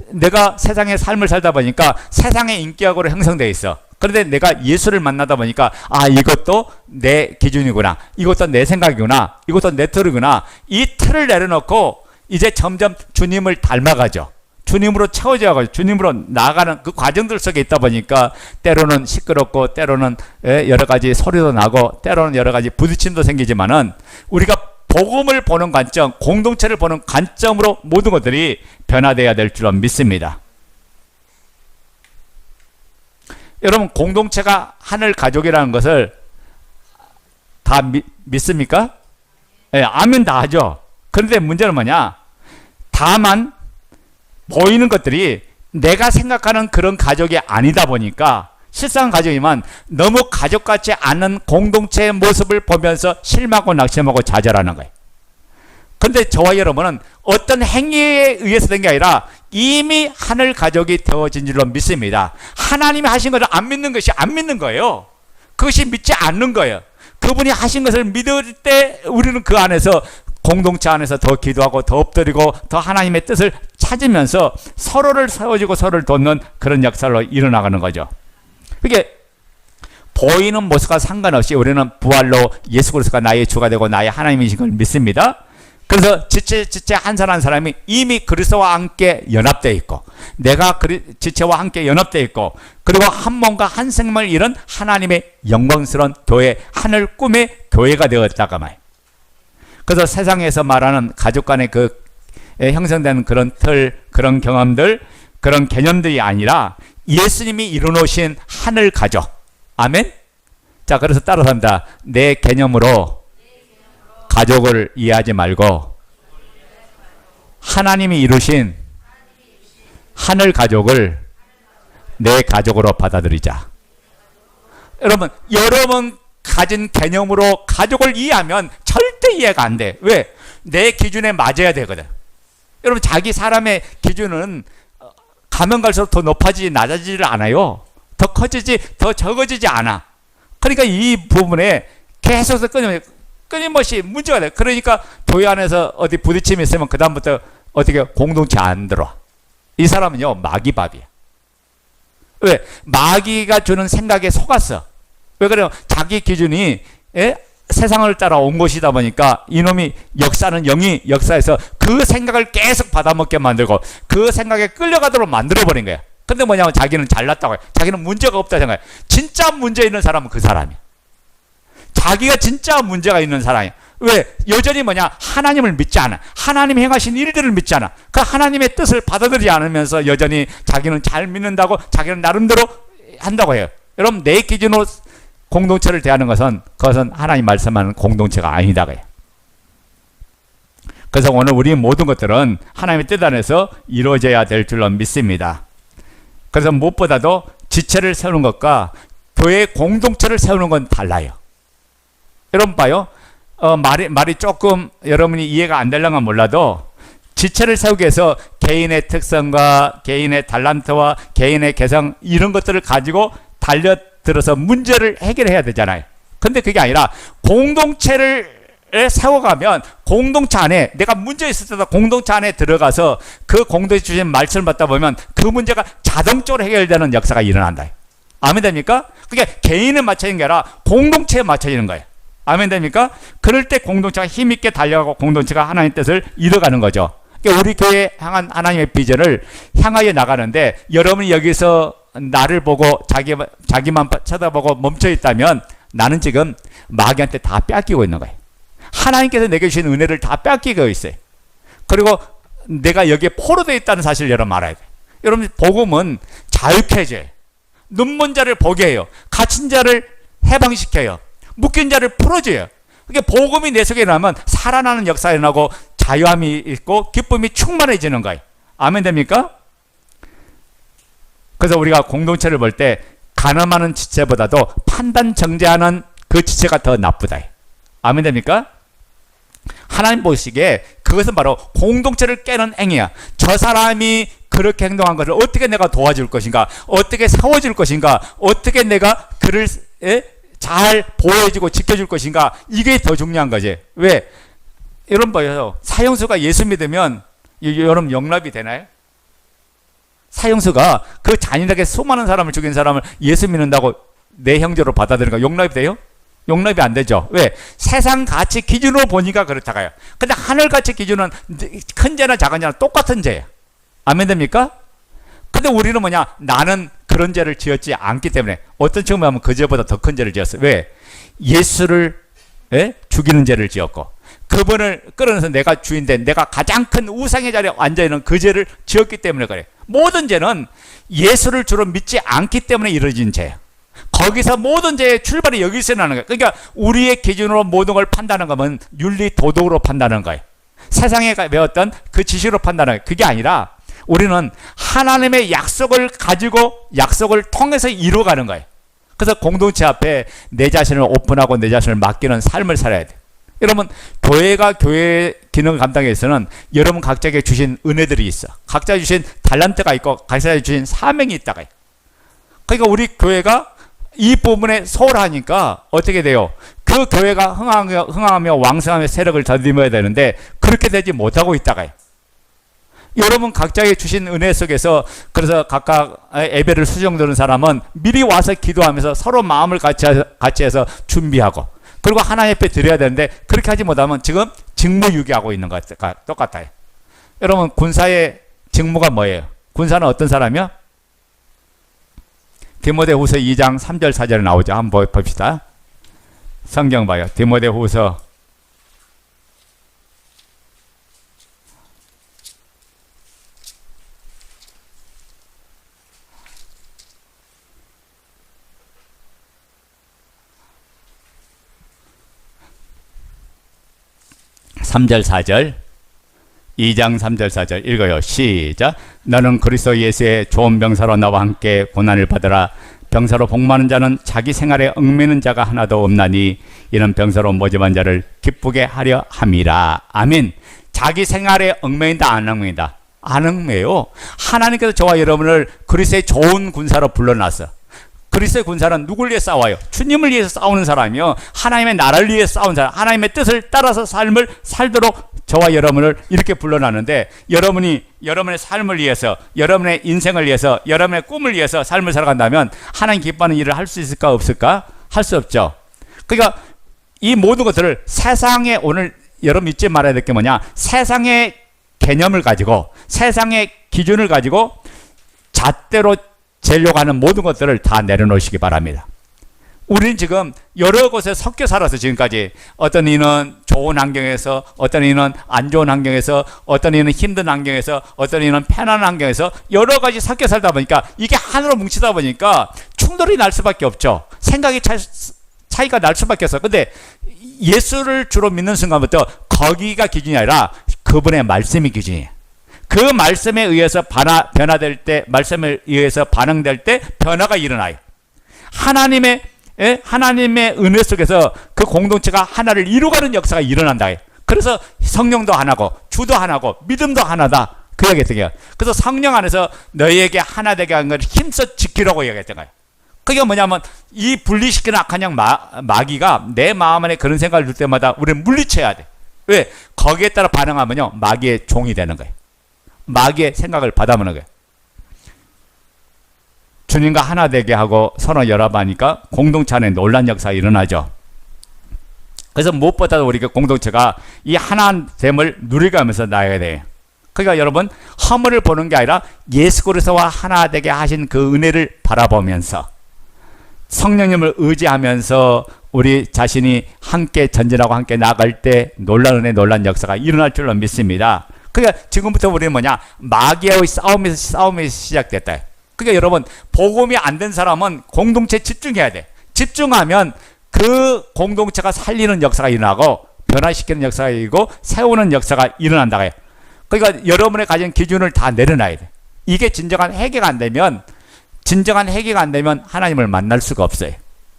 내가 세상의 삶을 살다 보니까 세상의 인격으로 형성되어 있어. 그런데 내가 예수를 만나다 보니까 아, 이것도 내 기준이구나, 이것도 내 생각이구나, 이것도 내 틀이구나. 이 틀을 내려놓고 이제 점점 주님을 닮아가죠. 주님으로 채워져가지고 주님으로 나아가는 그 과정들 속에 있다 보니까 때로는 시끄럽고 때로는 여러 가지 소리도 나고 때로는 여러 가지 부딪힘도 생기지만은 우리가 복음을 보는 관점, 공동체를 보는 관점으로 모든 것들이 변화되어야 될 줄로 믿습니다. 여러분, 공동체가 하늘 가족이라는 것을 다 믿습니까? 예, 아멘 다 하죠. 그런데 문제는 뭐냐? 다만 보이는 것들이 내가 생각하는 그런 가족이 아니다 보니까 실상 가족이지만 너무 가족 같지 않은 공동체의 모습을 보면서 실망하고 낙심하고 좌절하는 거예요. 그런데 저와 여러분은 어떤 행위에 의해서 된 게 아니라 이미 하늘 가족이 되어진 줄로 믿습니다. 하나님이 하신 것을 안 믿는 것이 안 믿는 거예요. 그것이 믿지 않는 거예요. 그분이 하신 것을 믿을 때 우리는 그 안에서 공동체 안에서 더 기도하고 더 엎드리고 더 하나님의 뜻을 찾으면서 서로를 세워주고 서로를 돕는 그런 역사로 일어나가는 거죠. 그게 보이는 모습과 상관없이 우리는 부활로 예수 그리스도가 나의 주가 되고 나의 하나님이신 걸 믿습니다. 그래서 지체 한 사람 한 사람이 이미 그리스도와 함께 연합되어 있고 내가 지체와 함께 연합되어 있고 그리고 한 몸과 한 생명을 이룬 하나님의 영광스러운 교회, 하늘 꿈의 교회가 되었다가 말이에요. 그래서 세상에서 말하는 가족 간의 그 형성되는 그런 틀, 그런 경험들, 그런 개념들이 아니라 예수님이 이루어놓으신 하늘 가족. 아멘? 자, 그래서 따라서 합니다. 내 개념으로 가족을 이해하지 말고 하나님이 이루신 하늘 가족을 내 가족으로 받아들이자. 여러분 가진 개념으로 가족을 이해하면 절대 이해가 안 돼. 왜? 내 기준에 맞아야 되거든. 여러분, 자기 사람의 기준은 가면 갈수록 더 높아지지 낮아지질 않아요. 더 커지지 더 적어지지 않아. 그러니까 이 부분에 계속해서 끊임없이 문제가 돼. 그러니까 교회 안에서 어디 부딪힘이 있으면 그 다음부터 어떻게 공동체 안 들어와. 이 사람은요 마귀밥이야. 왜? 마귀가 주는 생각에 속았어. 왜 그래요? 자기 기준이 세상을 따라온 것이다 보니까 이놈이 영이 역사에서 그 생각을 계속 받아먹게 만들고 그 생각에 끌려가도록 만들어버린 거야. 근데 뭐냐면 자기는 잘났다고 해. 자기는 문제가 없다 생각해. 진짜 문제 있는 사람은 그 사람이야. 자기가 진짜 문제가 있는 사람이야. 왜? 여전히 하나님을 믿지 않아. 하나님이 행하신 일들을 믿지 않아. 그 하나님의 뜻을 받아들이지 않으면서 여전히 자기는 잘 믿는다고 자기는 나름대로 한다고 해요. 여러분, 내 기준으로 공동체를 대하는 것은 그것은 하나님 말씀하는 공동체가 아니다고요. 그래서 오늘 우리 모든 것들은 하나님의 뜻 안에서 이루어져야 될 줄로 믿습니다. 그래서 무엇보다도 지체를 세우는 것과 교회 공동체를 세우는 건 달라요. 여러분 봐요. 말이 조금 여러분이 이해가 안 되려면 몰라도 지체를 세우기 위해서 개인의 특성과 개인의 달란트와 개인의 개성 이런 것들을 가지고 달려들어서 문제를 해결해야 되잖아요. 근데 그게 아니라 공동체를 세워가면 공동체 안에 내가 문제 있을 때도 공동체 안에 들어가서 그 공동체 주신 말씀을 받다 보면 그 문제가 자동적으로 해결되는 역사가 일어난다. 아멘 됩니까? 그게 개인에 맞춰지는 게 아니라 공동체에 맞춰지는 거예요. 아멘 됩니까? 그럴 때 공동체가 힘있게 달려가고 공동체가 하나님의 뜻을 이뤄가는 거죠. 그러니까 우리 교회에 향한 하나님의 비전을 향하여 나가는데 여러분이 여기서 나를 보고 자기만 쳐다보고 멈춰 있다면 나는 지금 마귀한테 다 뺏기고 있는 거예요. 하나님께서 내게 주신 은혜를 다 뺏기고 있어요. 그리고 내가 여기에 포로되어 있다는 사실을 여러분 알아야 돼요. 여러분 복음은 자유케 해줘요. 눈먼 자를 보게 해요. 갇힌 자를 해방시켜요. 묶인 자를 풀어줘요. 그러니까 복음이 내 속에 나면 살아나는 역사가 일어나고 자유함이 있고 기쁨이 충만해지는 거예요. 아멘 됩니까? 그래서 우리가 공동체를 볼 때 가늠하는 지체보다도 판단 정죄하는 그 지체가 더 나쁘다. 아멘 됩니까? 하나님 보시기에 그것은 바로 공동체를 깨는 행위야. 저 사람이 그렇게 행동한 것을 어떻게 내가 도와줄 것인가, 어떻게 세워줄 것인가, 어떻게 내가 그를 잘 보호해주고 지켜줄 것인가, 이게 더 중요한 거지. 왜? 여러분 봐요. 사형수가 예수 믿으면 여러분 용납이 되나요? 사형수가 그 잔인하게 수많은 사람을 죽인 사람을 예수 믿는다고 내 형제로 받아들이니까 용납이 돼요? 용납이 안 되죠. 왜? 세상 가치 기준으로 보니까 그렇다가요. 근데 하늘 가치 기준은 큰 죄나 작은 죄나 똑같은 죄예요. 아멘 됩니까? 근데 우리는 뭐냐? 나는 그런 죄를 지었지 않기 때문에 어떤 측면에 보면 그 죄보다 더 큰 죄를 지었어요. 왜? 예수를 죽이는 죄를 지었고 그분을 끌어내서 내가 주인된 내가 가장 큰 우상의 자리에 앉아있는 그 죄를 지었기 때문에 그래. 모든 죄는 예수를 주로 믿지 않기 때문에 이루어진 죄예요. 거기서 모든 죄의 출발이 여기서 나는 거예요. 그러니까 우리의 기준으로 모든 걸 판단하는 거면 윤리 도덕으로 판단하는 거예요. 세상에 배웠던 그 지식으로 판단하는 거예요. 그게 아니라 우리는 하나님의 약속을 가지고 약속을 통해서 이루어가는 거예요. 그래서 공동체 앞에 내 자신을 오픈하고 내 자신을 맡기는 삶을 살아야 돼요. 여러분 교회가 교회의 기능을 감당하기 위해서는 여러분 각자에게 주신 은혜들이 있어. 각자 주신 달란트가 있고 각자 주신 사명이 있다가 있어요. 그러니까 우리 교회가 이 부분에 소홀하니까 어떻게 돼요? 그 교회가 흥하며 왕성하며 세력을 더듬어야 되는데 그렇게 되지 못하고 있다가요. 여러분 각자에게 주신 은혜 속에서 그래서 각각 예배를 수정드는 사람은 미리 와서 기도하면서 서로 마음을 같이 해서 준비하고 그리고 하나님 앞에 드려야 되는데 그렇게 하지 못하면 지금 직무유기하고 있는 것과 똑같아요. 여러분 군사의 직무가 뭐예요? 군사는 어떤 사람이요? 디모데후서 2장 3절 4절에 나오죠. 한번 봅시다. 성경 봐요. 디모데후서 3절 4절 2장 3절 4절 읽어요. 시작. 너는 그리스도 예수의 좋은 병사로 나와 함께 고난을 받으라. 병사로 복마는 자는 자기 생활에 얽매는 자가 하나도 없나니 이는 병사로 모집한 자를 기쁘게 하려 함이라. 아멘. 자기 생활에 얽매인다 안 얽매인다? 안 얽매요. 하나님께서 저와 여러분을 그리스도의 좋은 군사로 불러놨어. 그리스도의 군사는 누굴 위해 싸워요? 주님을 위해서 싸우는 사람이요. 하나님의 나라를 위해 싸우는 사람, 하나님의 뜻을 따라서 삶을 살도록 저와 여러분을 이렇게 불러놨는데 여러분이 여러분의 삶을 위해서, 여러분의 인생을 위해서, 여러분의 꿈을 위해서 삶을 살아간다면 하나님 기뻐하는 일을 할 수 있을까 없을까? 할 수 없죠. 그러니까 이 모든 것들을 세상에 오늘 여러분 잊지 말아야 될 게 뭐냐? 세상의 개념을 가지고 세상의 기준을 가지고 잣대로 재려고 하는 모든 것들을 다 내려놓으시기 바랍니다. 우리는 지금 여러 곳에 섞여 살아서 지금까지 어떤 이는 좋은 환경에서 어떤 이는 안 좋은 환경에서 어떤 이는 힘든 환경에서 어떤 이는 편안한 환경에서 여러 가지 섞여 살다 보니까 이게 하나로 뭉치다 보니까 충돌이 날 수밖에 없죠. 생각이 차이가 날 수밖에 없어. 근데 예수를 주로 믿는 순간부터 거기가 기준이 아니라 그 그분의 말씀이 기준이에요. 그 말씀에 의해서 변화될 때, 말씀에 의해서 반응될 때 변화가 일어나요. 하나님의 은혜 속에서 그 공동체가 하나를 이루가는 역사가 일어난다. 그래서 성령도 하나고 주도 하나고 믿음도 하나다. 그 얘기했던 거예요. 그래서 성령 안에서 너희에게 하나 되게 한 걸 힘써 지키라고 얘기했던 거예요. 그게 뭐냐면 이 분리시키는 악한 영 마귀가 내 마음 안에 그런 생각을 들 때마다 우리는 물리쳐야 돼. 왜? 거기에 따라 반응하면요 마귀의 종이 되는 거예요. 마귀의 생각을 받아먹는 거예요. 주님과 하나 되게 하고 서로 연합하니까 공동체 안에 놀란 역사가 일어나죠. 그래서 무엇보다도 우리 공동체가 이 하나됨을 누려가면서 나아가야 돼요. 그러니까 여러분 허물을 보는 게 아니라 예수 그리스도와 하나 되게 하신 그 은혜를 바라보면서 성령님을 의지하면서 우리 자신이 함께 전진하고 함께 나아갈 때 놀라운 은혜 놀란 역사가 일어날 줄로 믿습니다. 그러니까 지금부터 우리는 뭐냐 마귀와의 싸움이 시작됐다. 그러니까 여러분 복음이 안 된 사람은 공동체에 집중해야 돼. 집중하면 그 공동체가 살리는 역사가 일어나고 변화시키는 역사가 일어나고 세우는 역사가 일어난다. 그러니까 여러분의 가진 기준을 다 내려놔야 돼. 이게 진정한 회개가 안 되면 하나님을 만날 수가 없어요.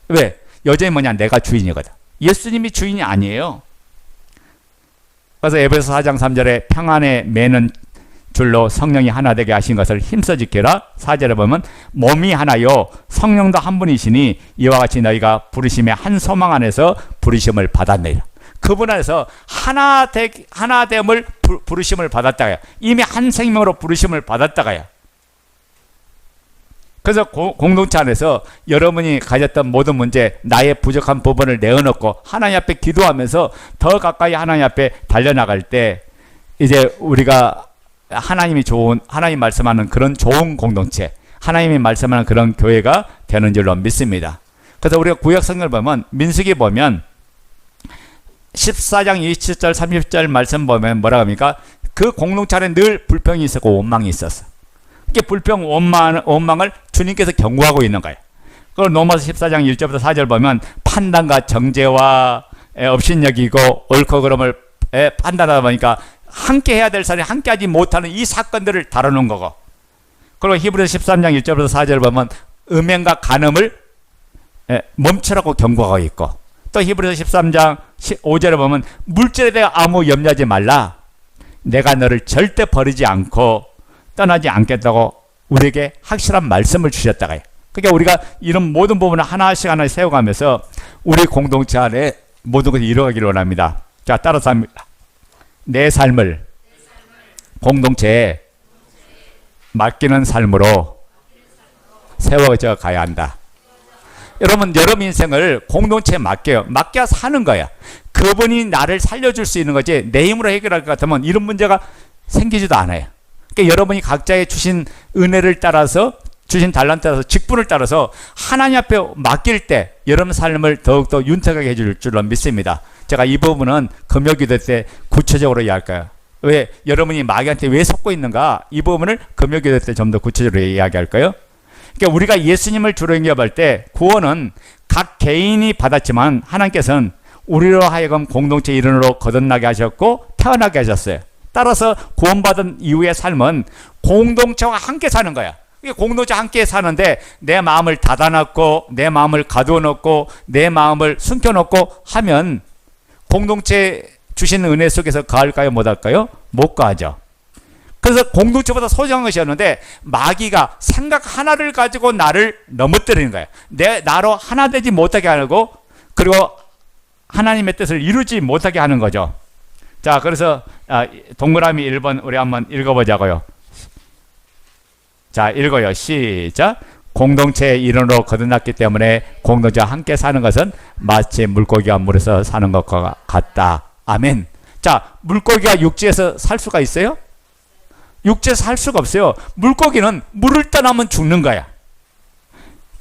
왜? 여전히 뭐냐 내가 주인이거든. 예수님이 주인이 아니에요. 그래서 에베소 4장 3절에 평안에 매는 줄로 성령이 하나 되게 하신 것을 힘써 지켜라. 4절에 보면 몸이 하나요 성령도 한 분이시니 이와 같이 너희가 부르심의 한 소망 안에서 부르심을 받았느니라. 그분 안에서 하나됨을 부르심을 받았다가요. 이미 한 생명으로 부르심을 받았다가요. 그래서 공동체 안에서 여러분이 가졌던 모든 문제, 나의 부족한 부분을 내어놓고 하나님 앞에 기도하면서 더 가까이 하나님 앞에 달려나갈 때 이제 우리가 하나님 말씀하는 그런 좋은 공동체, 하나님이 말씀하는 그런 교회가 되는 줄로 믿습니다. 그래서 우리가 구약 성경을 보면 민수기 보면 14장 27절 30절 말씀 보면 뭐라고 합니까? 그 공동체 안에 늘 불평이 있었고 원망이 있었어. 이게 불평 원망을 주님께서 경고하고 있는 거예요. 그걸 로마서 14장 1절부터 4절 보면 판단과 정죄와 업신여기고 옳고 그름을 판단하다 보니까 함께 해야 될 사람이 함께 하지 못하는 이 사건들을 다루는 거고, 그리고 히브리서 13장 1절부터 4절 보면 음행과 간음을 멈추라고 경고하고 있고, 또 히브리서 13장 5절에 보면 물질에 대해 아무 염려하지 말라. 내가 너를 절대 버리지 않고 떠나지 않겠다고 우리에게 확실한 말씀을 주셨다가요. 그러니까 우리가 이런 모든 부분을 하나씩 세워가면서 우리 공동체 안에 모든 것이 이루어가기를 원합니다. 자, 따라서 합니다. 내 삶을 공동체에 맡기는 삶으로 세워져 가야 한다. 여러분 인생을 공동체에 맡겨 사는 거야. 그분이 나를 살려줄 수 있는 거지 내 힘으로 해결할 것 같으면 이런 문제가 생기지도 않아요. 그러니까 여러분이 각자의 주신 은혜를 따라서, 주신 달란트 따라서, 직분을 따라서 하나님 앞에 맡길 때 여러분 삶을 더욱더 윤택하게 해줄 줄로 믿습니다. 제가 이 부분은 금요기도 때 구체적으로 이야기할까요? 왜 여러분이 마귀한테 왜 속고 있는가? 이 부분을 금요기도 때 좀 더 구체적으로 이야기할까요? 그러니까 우리가 예수님을 주로 영접할 때 구원은 각 개인이 받았지만 하나님께서는 우리로 하여금 공동체 일원으로 거듭나게 하셨고 태어나게 하셨어요. 따라서 구원받은 이후의 삶은 공동체와 함께 사는 거야. 공동체 함께 사는데 내 마음을 닫아놓고 내 마음을 가두어놓고 내 마음을 숨겨놓고 하면 공동체 주신 은혜 속에서 가할까요? 못할까요? 못 가죠. 그래서 공동체보다 소중한 것이었는데 마귀가 생각 하나를 가지고 나를 넘어뜨리는 거예요. 나로 하나 되지 못하게 하고 그리고 하나님의 뜻을 이루지 못하게 하는 거죠. 자, 그래서 동그라미 1번 우리 한번 읽어보자고요. 자, 읽어요. 시작. 공동체의 일원으로 거듭났기 때문에 공동체와 함께 사는 것은 마치 물고기가 물에서 사는 것과 같다. 아멘. 자, 물고기가 육지에서 살 수가 있어요? 육지에서 살 수가 없어요. 물고기는 물을 떠나면 죽는 거야.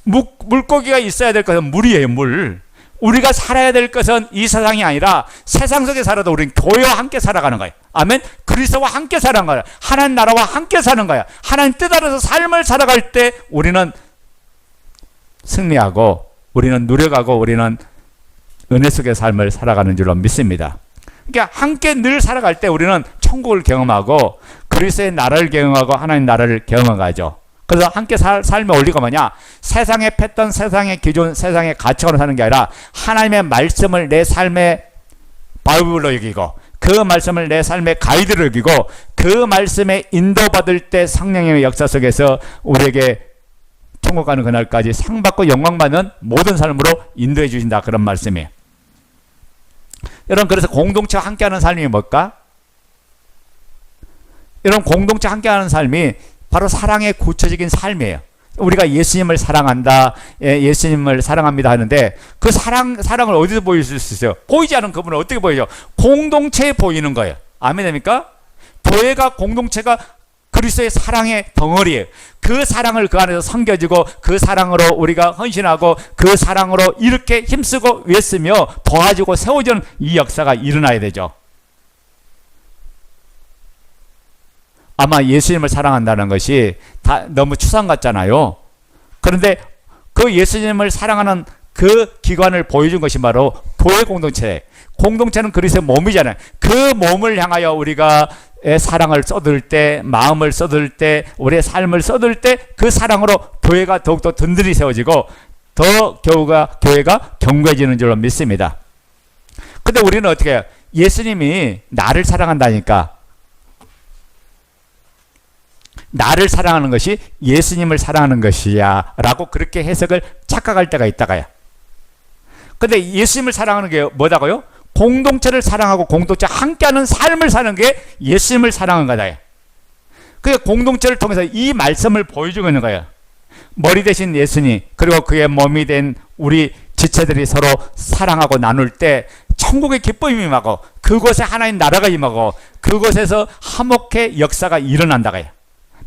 물고기가 있어야 될 것은 물이에요. 물. 우리가 살아야 될 것은 이 세상이 아니라 세상 속에 살아도 우리는 교회와 함께 살아가는 거예요. 아멘. 그리스도와 함께 살아가는 거야. 하나님 나라와 함께 사는 거야. 하나님 뜻 아래서 삶을 살아갈 때 우리는 승리하고 우리는 누려가고 우리는 은혜 속의 삶을 살아가는 줄로 믿습니다. 그러니까 함께 늘 살아갈 때 우리는 천국을 경험하고 그리스도의 나라를 경험하고 하나님 나라를 경험하죠. 그래서 함께 삶의 원리가 뭐냐? 세상의 패턴, 세상의 기준, 세상의 가치관으로 사는 게 아니라 하나님의 말씀을 내 삶의 바이블로 여기고 그 말씀을 내 삶의 가이드로 여기고 그 말씀에 인도받을 때 성령의 역사 속에서 우리에게 천국 가는 그날까지 상 받고 영광 받는 모든 삶으로 인도해 주신다. 그런 말씀이에요. 여러분, 그래서 공동체와 함께하는 삶이 뭘까? 여러분, 공동체와 함께하는 삶이 바로 사랑의 구체적인 삶이에요. 우리가 예수님을 사랑한다, 예수님을 사랑합니다 하는데 그 사랑을 어디서 보일 수 있어요? 보이지 않은 그분을 어떻게 보이죠? 공동체에 보이는 거예요. 아멘 됩니까? 교회가 공동체가 그리스도의 사랑의 덩어리예요. 그 사랑을 그 안에서 섬겨지고 그 사랑으로 우리가 헌신하고 그 사랑으로 이렇게 힘쓰고 외쓰며 도와주고 세워주는 이 역사가 일어나야 되죠. 아마 예수님을 사랑한다는 것이 다 너무 추상 같잖아요. 그런데 그 예수님을 사랑하는 그 기관을 보여준 것이 바로 교회 공동체. 공동체는 그리스도의 몸이잖아요. 그 몸을 향하여 우리가 사랑을 쏟을 때, 마음을 쏟을 때, 우리의 삶을 쏟을 때 그 사랑으로 교회가 더욱더 든든히 세워지고 더 교회가 견고해지는 줄로 믿습니다. 근데 우리는 어떻게 해요? 예수님이 나를 사랑한다니까 나를 사랑하는 것이 예수님을 사랑하는 것이야 라고 그렇게 해석을 착각할 때가 있다가요. 근데 예수님을 사랑하는 게 뭐다고요? 공동체를 사랑하고 공동체 함께하는 삶을 사는 게 예수님을 사랑하는 거다. 그 공동체를 통해서 이 말씀을 보여주고 있는 거예요. 머리 대신 예수님 그리고 그의 몸이 된 우리 지체들이 서로 사랑하고 나눌 때 천국의 기쁨이 임하고 그곳에 하나님 나라가 임하고 그곳에서 화목의 역사가 일어난다고요.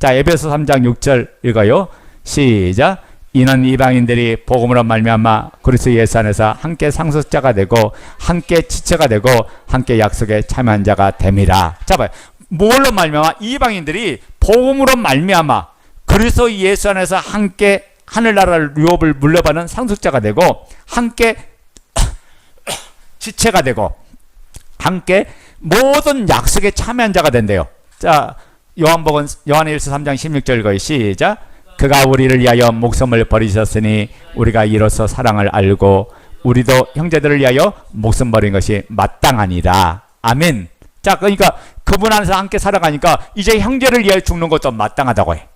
자, 에베소 3장 6절 읽어요. 시작. 이는 이방인들이 복음으로 말미암아 그리스도 예수 안에서 함께 상속자가 되고 함께 지체가 되고 함께 약속에 참여한 자가 됨이라. 자, 봐요. 뭘로 말미암아? 이방인들이 복음으로 말미암아 그리스도 예수 안에서 함께 하늘나라를 유업을 물려받는 상속자가 되고 함께 지체가 되고 함께 모든 약속에 참여한 자가 된대요. 자, 요한일서 3장 16절 읽어요. 시작. 그가 우리를 위하여 목숨을 버리셨으니 우리가 이로써 사랑을 알고 우리도 형제들을 위하여 목숨 버린 것이 마땅하니라. 아멘. 자, 그러니까 그분 안에서 함께 살아가니까 이제 형제를 위하여 죽는 것도 마땅하다고 해.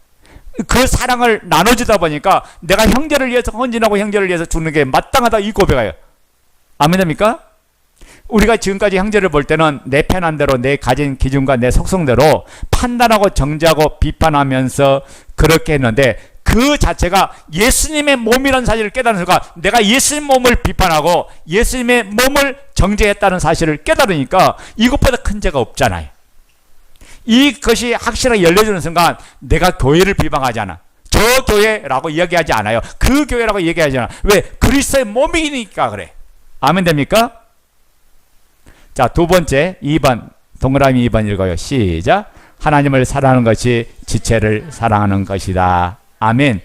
그 사랑을 나눠주다 보니까 내가 형제를 위해서 헌신하고 형제를 위해서 죽는 게 마땅하다 이 고백이에요. 아멘 됩니까? 우리가 지금까지 형제를 볼 때는 내 편한 대로 내 가진 기준과 내 속성대로 판단하고 정죄하고 비판하면서 그렇게 했는데 그 자체가 예수님의 몸이라는 사실을 깨달은 순간 내가 예수님 몸을 비판하고 예수님의 몸을 정죄했다는 사실을 깨달으니까 이것보다 큰 죄가 없잖아요. 이것이 확실하게 열려주는 순간 내가 교회를 비방하지 않아. 저 교회라고 이야기하지 않아요. 그 교회라고 얘기하지 않아. 왜? 그리스도의 몸이니까 그래. 아멘 됩니까? 자, 두 번째 2번 동그라미 2번 읽어요. 시작. 하나님을 사랑하는 것이 지체를 사랑하는 것이다. 아멘.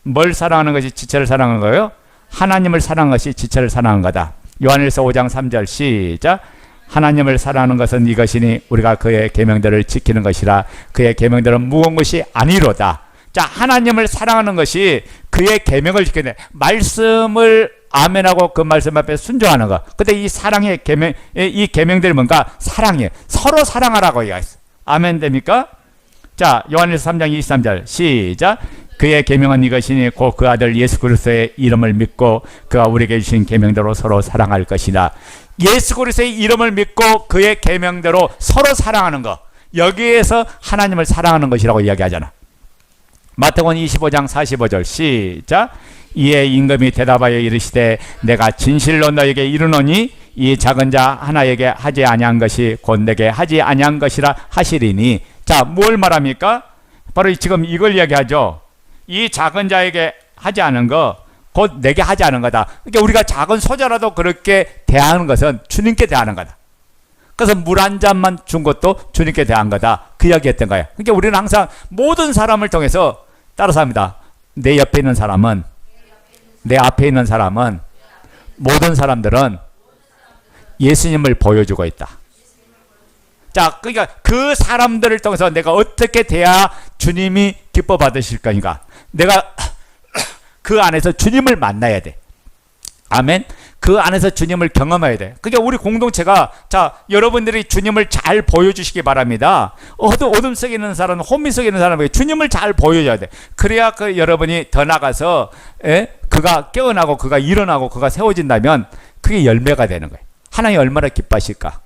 뭘 사랑하는 것이 지체를 사랑하는 거예요? 하나님을 사랑하는 것이 지체를 사랑하는 거다. 요한일서 5장 3절 시작. 하나님을 사랑하는 것은 이것이니 우리가 그의 계명들을 지키는 것이라. 그의 계명들은 무거운 것이 아니로다. 자, 하나님을 사랑하는 것이 그의 계명을 지키는 말씀을 아멘하고 그 말씀 앞에 순종하는 거. 근데 이 사랑의 계명, 이 계명들이 뭔가? 사랑이에요. 서로 사랑하라고 얘기했어요. 아멘 됩니까? 자, 요한일서 3장 23절 시작. 그의 계명은 이것이니 곧 그 아들 예수 그리스도의 이름을 믿고 그가 우리에게 주신 계명대로 서로 사랑할 것이다. 예수 그리스도의 이름을 믿고 그의 계명대로 서로 사랑하는 거. 여기에서 하나님을 사랑하는 것이라고 이야기하잖아. 마태복음 25장 45절 시작. 이에 임금이 대답하여 이르시되 내가 진실로 너에게 이르노니 이 작은 자 하나에게 하지 아니한 것이 곧 내게 하지 아니한 것이라 하시리니. 자, 뭘 말합니까? 바로 지금 이걸 이야기하죠. 이 작은 자에게 하지 않은 거 곧 내게 하지 않은 거다. 그러니까 우리가 작은 소자라도 그렇게 대하는 것은 주님께 대하는 거다. 그래서 물 한 잔만 준 것도 주님께 대한 거다. 그 이야기했던 거예요. 그러니까 우리는 항상 모든 사람을 통해서 따라서 합니다. 내 옆에 있는 사람은, 내 앞에 있는 사람은, 모든 사람들은 예수님을 보여주고 있다. 자, 그러니까 그 사람들을 통해서 내가 어떻게 돼야 주님이 기뻐 받으실 거니까 내가 그 안에서 주님을 만나야 돼. 아멘. 그 안에서 주님을 경험해야 돼. 그러니까 우리 공동체가, 자, 여러분들이 주님을 잘 보여주시기 바랍니다. 어둠 속에 있는 사람, 혼미 속에 있는 사람에게 주님을 잘 보여줘야 돼. 그래야 그 여러분이 더 나가서 그가 깨어나고 그가 일어나고 그가 세워진다면 그게 열매가 되는 거예요. 하나님 얼마나 기뻐하실까.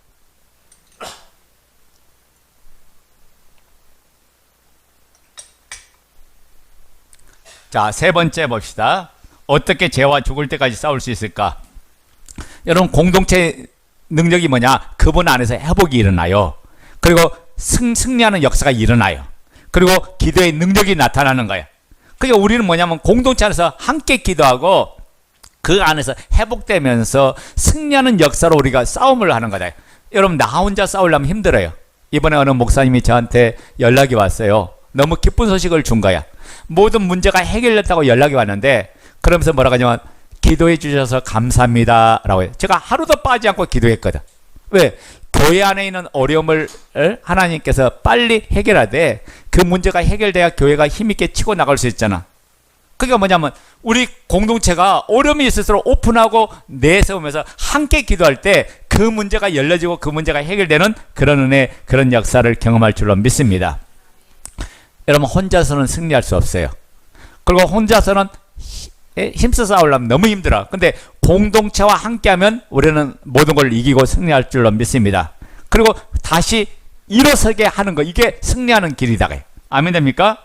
자, 세 번째 봅시다. 어떻게 죄와 죽을 때까지 싸울 수 있을까? 여러분, 공동체 능력이 뭐냐? 그분 안에서 회복이 일어나요. 그리고 승리하는 역사가 일어나요. 그리고 기도의 능력이 나타나는 거예요. 그러니까 우리는 뭐냐면 공동체 안에서 함께 기도하고 그 안에서 회복되면서 승리하는 역사로 우리가 싸움을 하는 거다. 여러분, 나 혼자 싸우려면 힘들어요. 이번에 어느 목사님이 저한테 연락이 왔어요. 너무 기쁜 소식을 준 거야. 모든 문제가 해결됐다고 연락이 왔는데, 그러면서 뭐라고 하냐면 기도해 주셔서 감사합니다 라고 해요. 제가 하루도 빠지지 않고 기도했거든. 왜? 교회 안에 있는 어려움을 하나님께서 빨리 해결하되 그 문제가 해결돼야 교회가 힘있게 치고 나갈 수 있잖아. 그게 뭐냐면 우리 공동체가 어려움이 있을수록 오픈하고 내세우면서 함께 기도할 때 그 문제가 열려지고 그 문제가 해결되는 그런 은혜, 그런 역사를 경험할 줄로 믿습니다. 여러분, 혼자서는 승리할 수 없어요. 그리고 혼자서는 힘써 싸우려면 너무 힘들어. 근데 공동체와 함께하면 우리는 모든 걸 이기고 승리할 줄로 믿습니다. 그리고 다시 일어서게 하는 거, 이게 승리하는 길이다. 아멘 됩니까?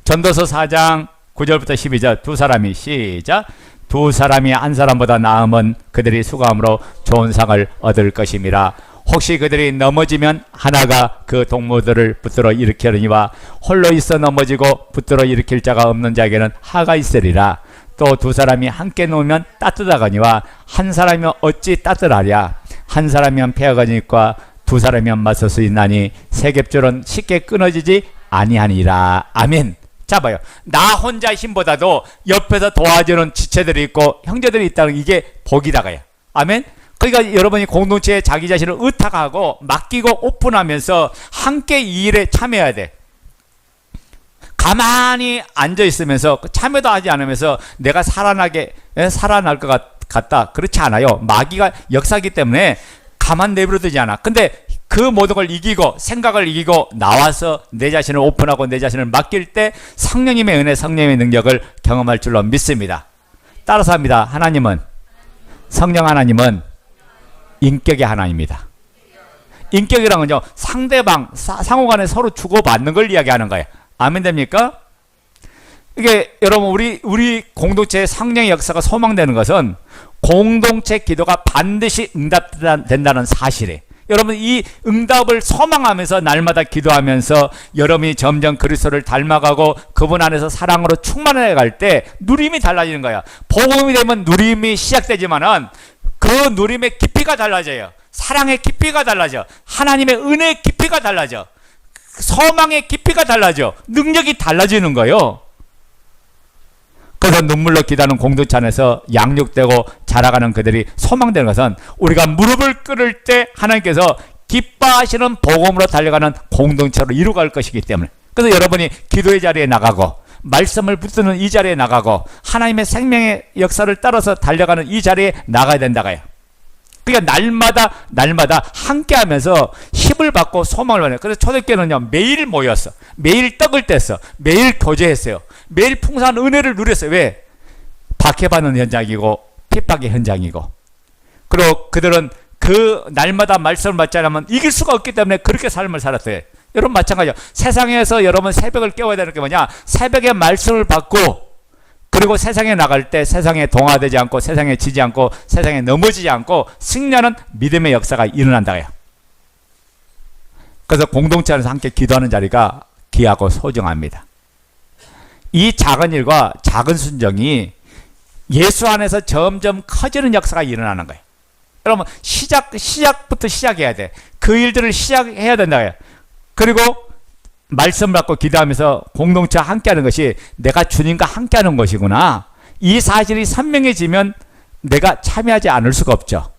전도서 4장 9절부터 12절 두 사람이 시작. 두 사람이 한 사람보다 나음은 그들이 수고함으로 좋은 상을 얻을 것임이라. 혹시 그들이 넘어지면 하나가 그 동무들을 붙들어 일으키려니와 홀로 있어 넘어지고 붙들어 일으킬 자가 없는 자에게는 하가 있으리라. 또 두 사람이 함께 놓으면 따뜻하거니와 한 사람이면 어찌 따뜻하랴. 한 사람이면 폐하거니와 두 사람이면 맞설 수 있나니 세 겹줄은 쉽게 끊어지지 아니하니라. 아멘. 자, 봐요. 나 혼자 힘보다도 옆에서 도와주는 지체들이 있고 형제들이 있다는 이게 복이다가요. 아멘. 그러니까 여러분이 공동체에 자기 자신을 의탁하고 맡기고 오픈하면서 함께 이 일에 참여해야 돼. 가만히 앉아 있으면서 참여도 하지 않으면서 내가 살아날 것 같다. 그렇지 않아요. 마귀가 역사기 때문에 가만 내버려두지 않아. 근데 그 모든 걸 이기고 생각을 이기고 나와서 내 자신을 오픈하고 내 자신을 맡길 때 성령님의 은혜, 성령님의 능력을 경험할 줄로 믿습니다. 따라서 합니다. 하나님은, 성령 하나님은 인격의 하나님입니다. 인격이란 건요, 상대방, 상호간에 서로 주고받는 걸 이야기하는 거예요. 아멘 됩니까? 이게 여러분, 우리 공동체의 성령의 역사가 소망되는 것은 공동체 기도가 반드시 응답된다는 사실이에요. 여러분, 이 응답을 소망하면서 날마다 기도하면서 여러분이 점점 그리스도를 닮아가고 그분 안에서 사랑으로 충만해 갈 때 누림이 달라지는 거야. 복음이 되면 누림이 시작되지만은 그 누림의 깊이가 달라져요. 사랑의 깊이가 달라져. 하나님의 은혜의 깊이가 달라져. 소망의 깊이가 달라져. 능력이 달라지는 거예요. 그래서 눈물로 기도하는 공동체 안에서 양육되고 자라가는 그들이 소망되는 것은 우리가 무릎을 꿇을 때 하나님께서 기뻐하시는 복음으로 달려가는 공동체로 이루어갈 것이기 때문에. 그래서 여러분이 기도의 자리에 나가고 말씀을 붙드는 이 자리에 나가고 하나님의 생명의 역사를 따라서 달려가는 이 자리에 나가야 된다고요. 그러니까 날마다 함께하면서 힘을 받고 소망을 받아요. 그래서 초대교회는요, 매일 모였어. 매일 떡을 뗐어. 매일 교제했어요. 매일 풍성한 은혜를 누렸어요. 왜? 박해받는 현장이고 핍박의 현장이고. 그리고 그들은 그 날마다 말씀을 받지 않으면 이길 수가 없기 때문에 그렇게 삶을 살았어요. 여러분 마찬가지죠. 세상에서 여러분 새벽을 깨워야 되는 게 뭐냐? 새벽에 말씀을 받고 그리고 세상에 나갈 때 세상에 동화되지 않고 세상에 지지 않고 세상에 넘어지지 않고 승리하는 믿음의 역사가 일어난다고요. 그래서 공동체 안에서 함께 기도하는 자리가 귀하고 소중합니다. 이 작은 일과 작은 순종이 예수 안에서 점점 커지는 역사가 일어나는 거예요. 여러분 시작부터 시작해야 돼. 그 일들을 시작해야 된다고요. 그리고 말씀 받고 기도하면서 공동체와 함께하는 것이 내가 주님과 함께하는 것이구나. 이 사실이 선명해지면 내가 참여하지 않을 수가 없죠.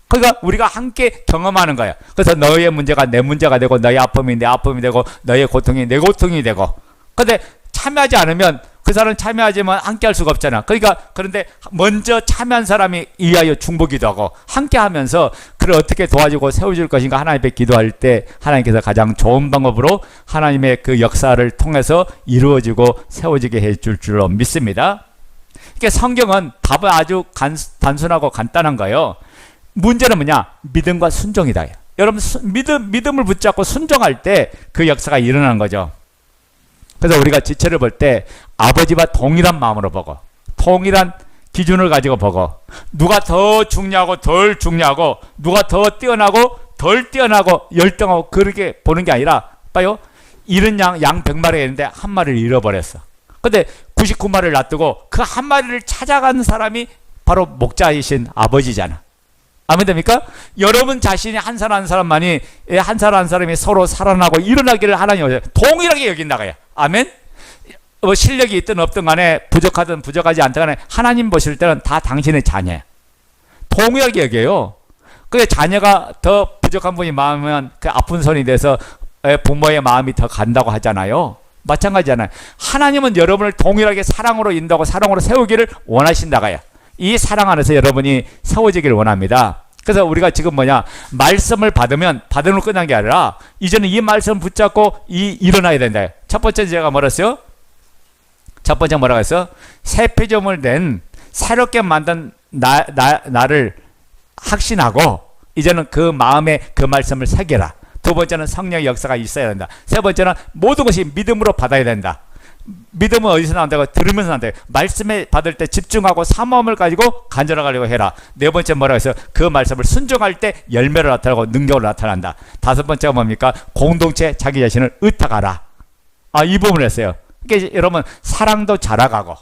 그러니까 우리가 함께 경험하는 거예요. 그래서 너의 문제가 내 문제가 되고 너의 아픔이 내 아픔이 되고 너의 고통이 내 고통이 되고. 근데 참여하지 않으면 그 사람은 참여하지만 함께 할 수가 없잖아. 그러니까 그런데 먼저 참여한 사람이 이하여 중보기도 하고 함께 하면서 그를 어떻게 도와주고 세워줄 것인가 하나님 앞에 기도할 때 하나님께서 가장 좋은 방법으로 하나님의 그 역사를 통해서 이루어지고 세워지게 해줄 줄로 믿습니다. 그러니까 성경은 답은 아주 단순하고 간단한 거예요. 문제는 뭐냐? 믿음과 순종이다. 여러분 믿음을 붙잡고 순종할 때 그 역사가 일어나는 거죠. 그래서 우리가 지체를 볼 때 아버지와 동일한 마음으로 보고 동일한 기준을 가지고 보고 누가 더 중요하고 덜 중요하고 누가 더 뛰어나고 덜 뛰어나고 열등하고 그렇게 보는 게 아니라 봐요. 잃은 양 100마리가 있는데 한 마리를 잃어버렸어. 근데 99마리를 놔두고 그 한 마리를 찾아가는 사람이 바로 목자이신 아버지잖아. 아멘 됩니까? 여러분 자신이 한 사람 한 사람만이 한 사람 한 사람이 서로 살아나고 일어나기를 하나님 동일하게 여긴다고요. 아멘? 뭐 실력이 있든 없든 간에 부족하든 부족하지 않든 간에 하나님 보실 때는 다 당신의 자녀예요. 동일하게 여겨요. 근데 자녀가 더 부족한 분이 많으면 그 아픈 손이 돼서 부모의 마음이 더 간다고 하잖아요. 마찬가지잖아요. 하나님은 여러분을 동일하게 사랑으로 인도하고 사랑으로 세우기를 원하신다고요. 이 사랑 안에서 여러분이 세워지기를 원합니다. 그래서 우리가 지금 뭐냐 말씀을 받으면 받으면 끝난 게 아니라 이제는 이 말씀 붙잡고 일어나야 된다. 첫 번째 제가 뭐라 했어요? 첫 번째 뭐라고 했어? 새 피조물 된 새롭게 만든 나를 확신하고 이제는 그 마음에 그 말씀을 새겨라. 두 번째는 성령의 역사가 있어야 된다. 세 번째는 모든 것이 믿음으로 받아야 된다. 믿음은 어디서 나온다고? 들으면서 나온다. 말씀에 받을 때 집중하고 사모함을 가지고 간절하려고 해라. 네 번째 뭐라고 해서 그 말씀을 순종할 때 열매로 나타나고 능력으로 나타난다. 다섯 번째가 뭡니까? 공동체 자기 자신을 의탁하라. 이 부분을 했어요. 그러니까 여러분 사랑도 자라가고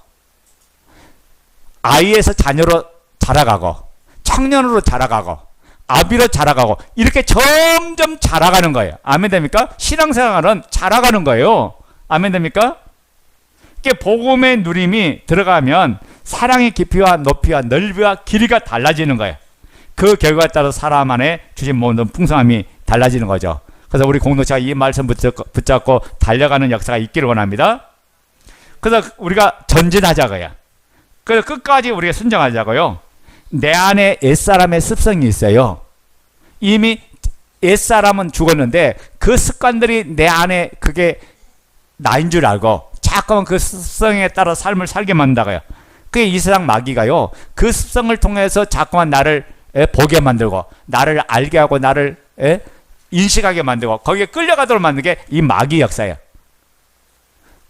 아이에서 자녀로 자라가고 청년으로 자라가고 아비로 자라가고 이렇게 점점 자라가는 거예요. 아멘 됩니까? 신앙생활은 자라가는 거예요. 아멘 됩니까? 복음의 누림이 들어가면 사랑의 깊이와 높이와 넓이와 길이가 달라지는 거예요. 그 결과에 따라 사람 안에 주신 모든 풍성함이 달라지는 거죠. 그래서 우리 공동체가 이 말씀 붙잡고 달려가는 역사가 있기를 원합니다. 그래서 우리가 전진하자고요. 그래서 끝까지 우리가 순종하자고요. 내 안에 옛사람의 습성이 있어요. 이미 옛사람은 죽었는데 그 습관들이 내 안에 그게 나인 줄 알고 자꾸만 그 습성에 따라 삶을 살게 만든다고요. 그게 이 세상 마귀가요. 그 습성을 통해서 자꾸만 나를 보게 만들고 나를 알게 하고 나를 인식하게 만들고 거기에 끌려가도록 만드는 게 이 마귀 역사예요.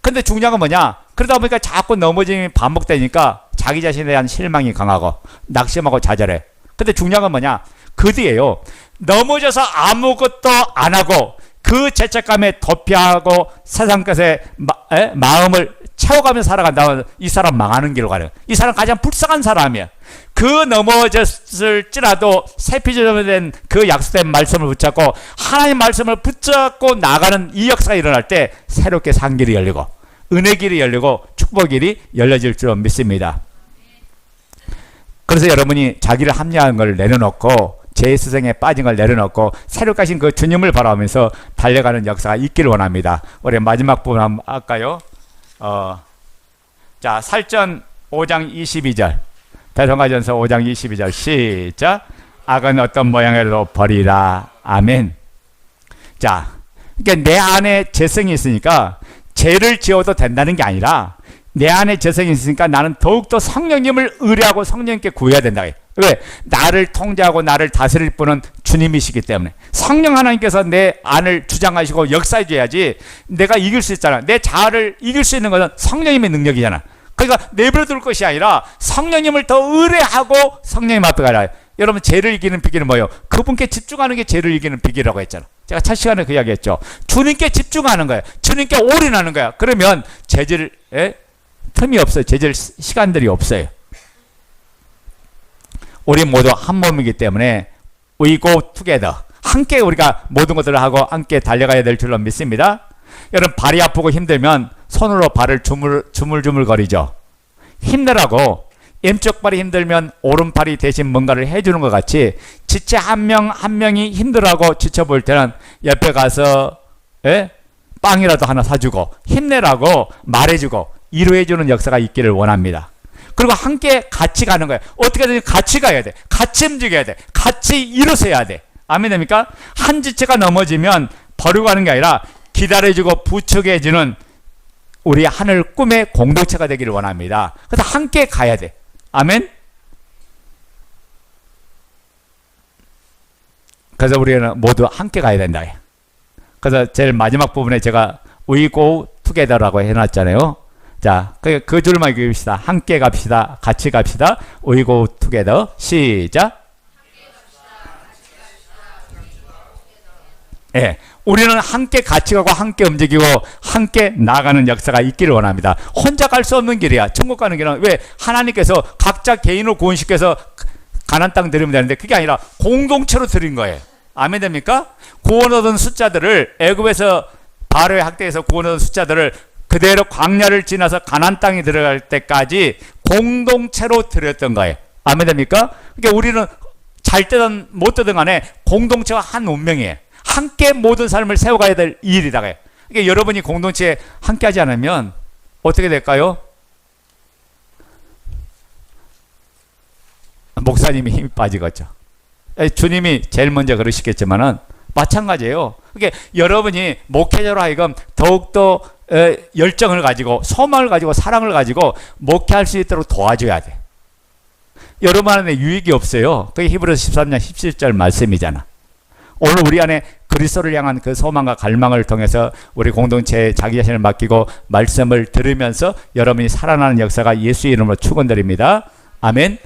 근데 중요한 건 뭐냐? 그러다 보니까 자꾸 넘어짐이 반복되니까 자기 자신에 대한 실망이 강하고 낙심하고 좌절해. 근데 중요한 건 뭐냐? 그 뒤에요. 넘어져서 아무것도 안 하고 그 죄책감에 도피하고 세상 것에 마음을 채워가면서 살아간다면 이 사람 망하는 길로 가요. 이 사람 가장 불쌍한 사람이야. 그 넘어졌을지라도 새 피조물이 된 그 약속된 말씀을 붙잡고 하나님 말씀을 붙잡고 나가는 이 역사가 일어날 때 새롭게 산 길이 열리고 은혜 길이 열리고 축복 길이 열려질 줄 믿습니다. 그래서 여러분이 자기를 합리화한 걸 내려놓고 제 스승에 빠진 걸 내려놓고 새롭게 하신 그 주님을 바라보면서 달려가는 역사가 있기를 원합니다. 우리 마지막 부분 한번 할까요? 자, 살전 5장 22절 대성가전서 5장 22절 시작. 악은 어떤 모양으로 버리라. 아멘. 자, 그러니까 내 안에 죄성이 있으니까 죄를 지어도 된다는 게 아니라 내 안에 죄성이 있으니까 나는 더욱더 성령님을 의뢰하고 성령님께 구해야 된다. 왜? 나를 통제하고 나를 다스릴 분은 주님이시기 때문에 성령 하나님께서 내 안을 주장하시고 역사해 줘야지 내가 이길 수 있잖아. 내 자아를 이길 수 있는 것은 성령님의 능력이잖아. 그러니까 내버려둘 것이 아니라 성령님을 더 의뢰하고 성령님 앞에 가라. 여러분 죄를 이기는 비결은 뭐예요? 그분께 집중하는 게 죄를 이기는 비결이라고 했잖아. 제가 첫 시간에 그 이야기 했죠. 주님께 집중하는 거야. 주님께 올인하는 거야. 그러면 죄질 틈이 없어요. 죄질 시간들이 없어요. 우리 모두 한 몸이기 때문에 we go together. 함께 우리가 모든 것들을 하고 함께 달려가야 될 줄로 믿습니다. 여러분 발이 아프고 힘들면 손으로 발을 주물주물 거리죠. 힘내라고 왼쪽 발이 힘들면 오른팔이 대신 뭔가를 해주는 것 같이 지체 한 명 한 명이 힘들어하고 지쳐 보일 때는 옆에 가서 빵이라도 하나 사주고 힘내라고 말해주고 위로해주는 역사가 있기를 원합니다. 그리고 함께 같이 가는 거예요. 어떻게든 같이 가야 돼. 같이 움직여야 돼. 같이 일어서야 돼. 아멘 됩니까? 한 지체가 넘어지면 버리고 가는 게 아니라 기다려주고 부축해주는 우리 하늘 꿈의 공동체가 되기를 원합니다. 그래서 함께 가야 돼. 아멘. 그래서 우리는 모두 함께 가야 된다. 그래서 제일 마지막 부분에 제가 We go together라고 해놨잖아요. 자, 그 줄만 읽읍시다. 함께 갑시다. 같이 갑시다. We go together. 시작. 예, 우리는 함께 같이 가고 함께 움직이고 함께 나가는 역사가 있기를 원합니다. 혼자 갈 수 없는 길이야. 천국 가는 길은 왜 하나님께서 각자 개인으로 구원시켜서 가나안 땅 드리면 되는데 그게 아니라 공동체로 드린 거예요. 아멘 됩니까? 구원 얻은 숫자들을 애굽에서 바로의 학대에서 구원 얻은 숫자들을 그대로 광야를 지나서 가나안 땅에 들어갈 때까지 공동체로 드렸던 거예요. 아멘 됩니까? 그러니까 우리는 잘 때든 못 되든 간에 공동체와 한 운명이에요. 함께 모든 삶을 세워가야 될 일이다. 그러니까 여러분이 공동체에 함께 하지 않으면 어떻게 될까요? 목사님이 힘이 빠지겠죠. 주님이 제일 먼저 그러시겠지만은 마찬가지예요. 그러니까 여러분이 목회자로 하여금 더욱더 열정을 가지고 소망을 가지고 사랑을 가지고 목회할 수 있도록 도와줘야 돼. 여러분 안에 유익이 없어요. 그게 히브리서 13장 17절 말씀이잖아. 오늘 우리 안에 그리스도를 향한 그 소망과 갈망을 통해서 우리 공동체에 자기 자신을 맡기고 말씀을 들으면서 여러분이 살아나는 역사가 예수의 이름으로 축원드립니다. 아멘.